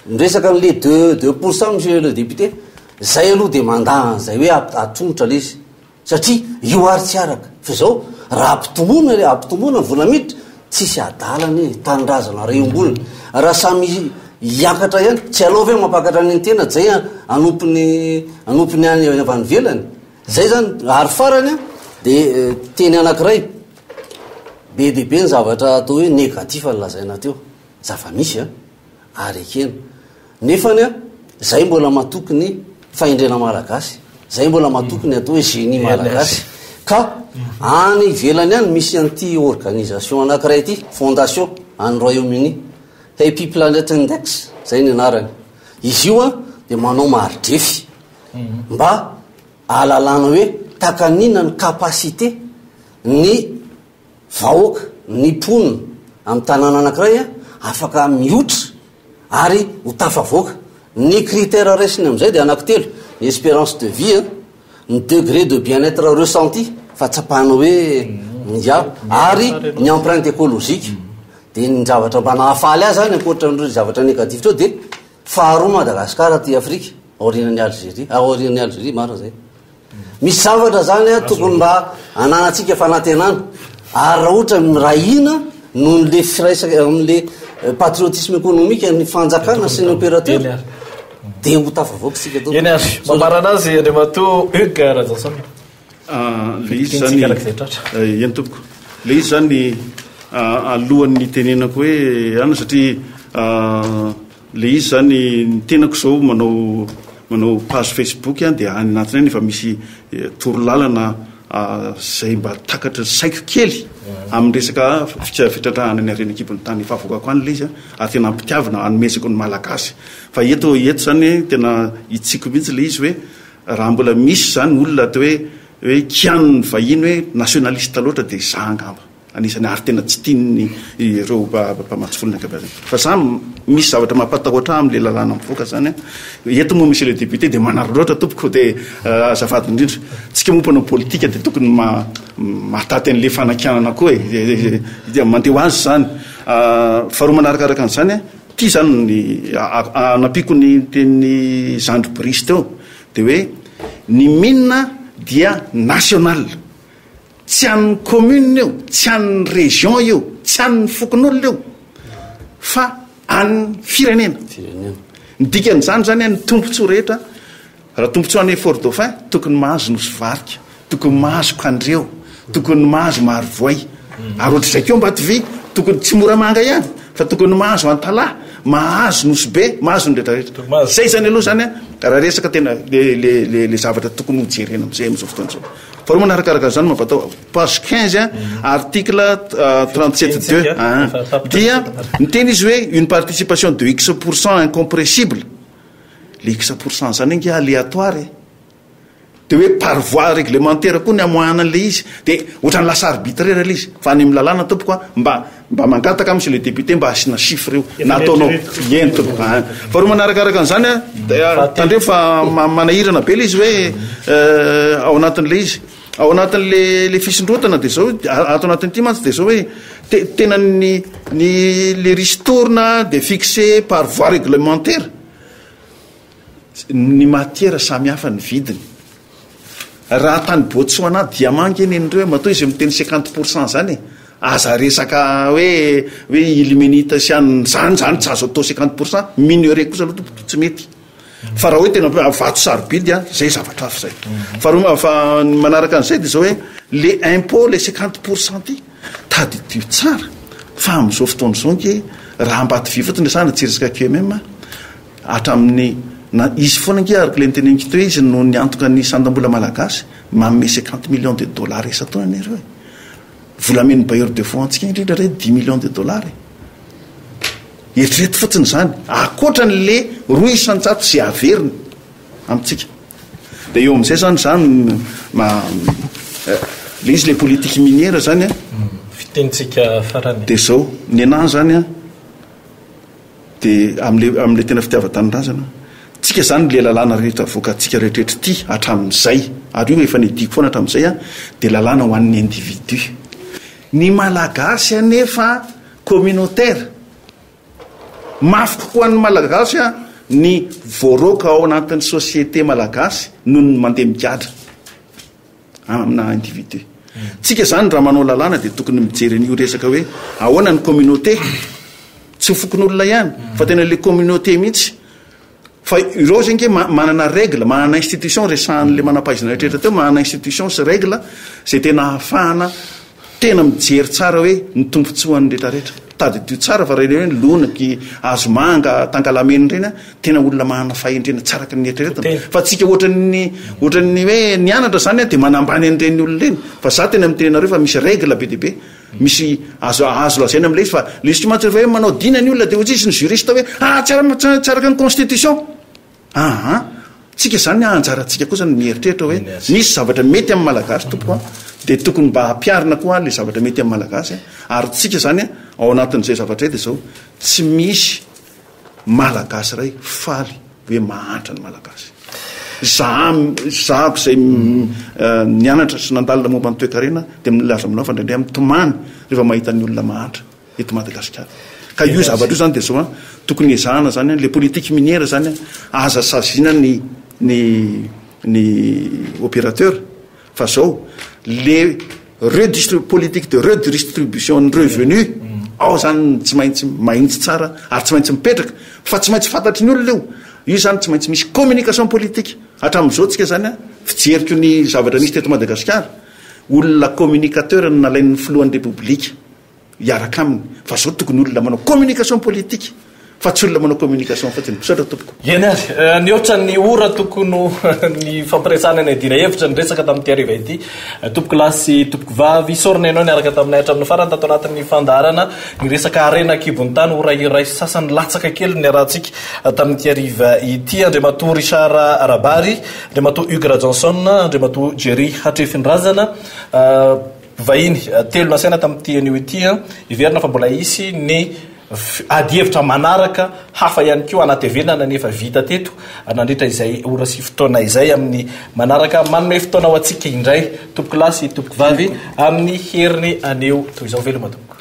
Miresaka an'le 2% monsieur le député, zay aloha de mandà zay hoe atongotra le izy. Satria io ary tsy araka. Fa zao raha ampitomboana vola miditra, tsisy adalany tanindrazana reom-bolona. Raha samy hiakatra ihany, tsy alao ve mampakatra ny tena zay anompiny any avy any velany. Zay zany ary farany de teny anankiray be dehibe ny zavatra atao hoe négatif lazaina teo. Zava-misy ary ekena. Nefany zay mbola matoky ny fahendrena malagasy. Zay mbola matoky ny atao hoe génie malagasy. Ka any ivelany any misy an'ity organisation anankiray ity, fondation any Royaume-Uni, Happy Planet Index, zay ny anarany. Izy io de manao maridrefy mba ahalalana hoe takanina ny kapasité ny vahoaka, ny mponina amin'ny tanàna anankiray afaka mihotra ary ho tafavoaka. Ny critères resiny amin'izay de anankitelo: ny espérance de vie, ny degré de bien-être ressenti, fahatsapahana hoe ary ny empreinte écologique. De ny zavatra mba nahafaly azy zany ankoatran'ireo zavatra négatif treo de faharoa Madagasikara ty Afrika aorianan'ny Algérie, aorian'ny Algérie maro zay. Misy zavatra zany tokony mba ananatsika fanantenana. Ary raha ohatra mirahina noho le firaisaka amin'le patriotisme économique ny fanjakana sy ny opérateur de ho tafavoaka sika to. Eny ary mamarana azy Andriamato Hugues Rajasamy. Le izy zany eny tompoko. Le izy zany alohan'ny tenenako hoe ana satria le izy zany ny tenako zao manao page Facebook de any anatiny any efa misy torolalana zay mba takatra saiko kely amin'ny resaka fitratrahana ny aren'ekipy ny tany fahavoakako any le izy ary tena ampitiavana anomezako ny malagasy. Fa eto zany tena itsiko mihitsy le izy hoe raha mbola misy zany olona atao hoe kianony vahiny hoe nationaliste loatra de za angamba anisany ary tena tsy tiany ireo mpamatsy ankabazany. Fa za misy zavatra mampatahotra amin'le lalàna mivoaka zany eto moa monsieur le député de manaro loatra tompoko de azafady indrindra tsika mompana politika de tokony mahataty an'le fanakianana koa de mandeho azy zany. Faharoa manarakaraka an'izany ty zany anapiko ny teny Zandro Brice teo de hoe ny mine dia national, tsy an'ny commune io, tsy an'ny région io, tsy an'ny fokon'olona io, fa an'ny firenena. Ny dikan'izany zany ny tombontsoa rehetra, raha tombontsoa any Fort Dauphin tokony mahazo nosy varika, tokony mahazo kandreo, tokony mahazo marovoay. Ary ohatr'izay keo mba tovy tokony tsy moramanga ihany fa tokony mahazo antalahy, mahazo nosy be, mahazo ny rehetrarehetra. Zay zany aloha zany raha resaka tena le zavatra tokony ho jerena am'izay am'izao fotoana zao. Faharoa manarakaraka zany mampatao page 15 article 37.2 dia ny teny izy hoe une participation de X% incompressible. Le X% zany ingy aléatoire de hoe par voie réglementaire koa ny amoahanan'le izy de ohatrany lasa arbitraire le izy fa any amin'ny lalàna tompoko mba mangataka monsieur le député mba asina chiffre io na ataonao ento. Faharoa manarakaraka an'izany tandreo fa manahirana be le izy hoe ao anatin'le izy ao anatin'le fisondrotana de zao ato anatin'ity mantsy de zao hoe tena le ristourna de fixé par voie réglementaire ny matière samy hafa ny vidiny. Raha tany Botswana diamant eny enindreo matao izy miteny 50% zany aza resaka hoe illuminite sy zany tsy azo atao 50% mineure kosa aloha tsy mety. Fa raha hoe tena vato sarobidy zay zavatra hafa zay. Fa manaraka an'izay de zao hoe le impôt le 50% ty tadidio tsara fa amin'izao fotoana zao nge raha mbaty vivotiny sana tsy resaka QMM hatramin'ny izy foana nge araka le niteneniko teo izy no niantoka ny sandam-bola malagasy manome 50 millions de dollars isan-taona ireo volameny bailleur de fonds antsika indrindra re 10 millions de dollars eritrereto fotsiny zany akoatran'le 200 zay averiny amintsika de eo amin'izay zany le izy le politique minière zany fitenitsika farany de zao ny anahy zany dia am'le tena fitiava-tanindrazana tsika zany le lalàna rehetra voakatsika rehetrrehetra ty hatramin'izay ary io efa nidiko foana hatramin'izay a dia lalàna ho an'ny individu. Ny malagasy anefa communautaire mafy kokoa ny malagasy a ny voaroka ao anatin'ny société malagasy noho ny mandeha migadra amina individu. Tsika zany raha manao lalàna dia tokony mijery an'io resaka hoe ahoana ny communauté, tsy ho fokon'olona ihany fa tena le communauté mihitsy. Fa ireo zenke manana règle, manana institution resahan'le manam-pahaizana rehetrrehetra teo, manana institution sy règle zay tena ahafahana tena mijery tsara hoe ny tombontsoan'ny rehetrarehetra. Tady tio tsara fa reny hoe lonaky azomanga tangalameny reny tena olona manana fahendrena tsaraka ny eritreretana. Fa tsika ohatran'ny hoe nianatra zany dia manambany an'ireny olona reny. Fa za tena mitenenareo fa misy règle be deaibe, misy azo lazaina am'le izy fa le izy tsy mantsy rehefa hoe manao dina ny olona dia ohatsy izy ny juriste hoe tsaraka ny constitution. Tsika zany anjaratsika kosa ny mieritreritra hoe misy zavatra mety amin'ny malagasy tompoko dia tokony mba hampiarina koa le zavatra mety amin'ny malagasy ary tsika zany ao anatin'izay zavatra dia zao tsy misy malagasy ray faly hoe mahantra ny malagasy. Zahako izay nianatra sy nandalina momba ny toe-karena dia milaza aminao fa indraindray mitomany rehefa mahita ny olona mahantra eto Madagasikara. Ka io zavatra io zany dia zao tokony ezahana zany le politique minière zany aza sazina ny opérateur fa zao le politique de redistribution ny revenu ao zany tsy maintsy mahitsy tsara ary tsy maintsy mipetraka fa tsy maintsy fantatry ny olona io zany tsy maintsy misy communication politique. Hatramin'izao tsika zany fijeriko ny zavatra nisy teto Madagasikara olona communicateur ny nalain'ny filohan'ny république iaraka aminy fa zao tokony olona manao communication politique fa tsy olona manao communication fotsiny misaotra tompoko. Eny ary ny ohatra ny ora tokony ny fampiresana ny adina hevitra ny resaka tamin'ity hariva ity tompoko lahy sy tompoko vavy isorina ianao niaraka taminay hatramin'ny farany tato anatin'ny fandarana ny resaka arena kibon'ny tany ora iray sasany latsaka kely ny arahantsika tamin'ity hariva ity. Andriamatoa Richard Arabary, Andriamatoa Hugues Johnson, Andriamatoa Jerry Hatrefinrazana vahiny telo nasaina tamin'ity anio ity iverina fa mbola isy ny ady hevitra manaraka hafa ihany koa anaty venana nefa vita teto nandritra izay ora sy fotoana izay amin'ny manaraka manome fotoana ho antsika indray tompoko lahy sy tompoko vavy amin'ny heriny aneo toy izao veloma tompoko.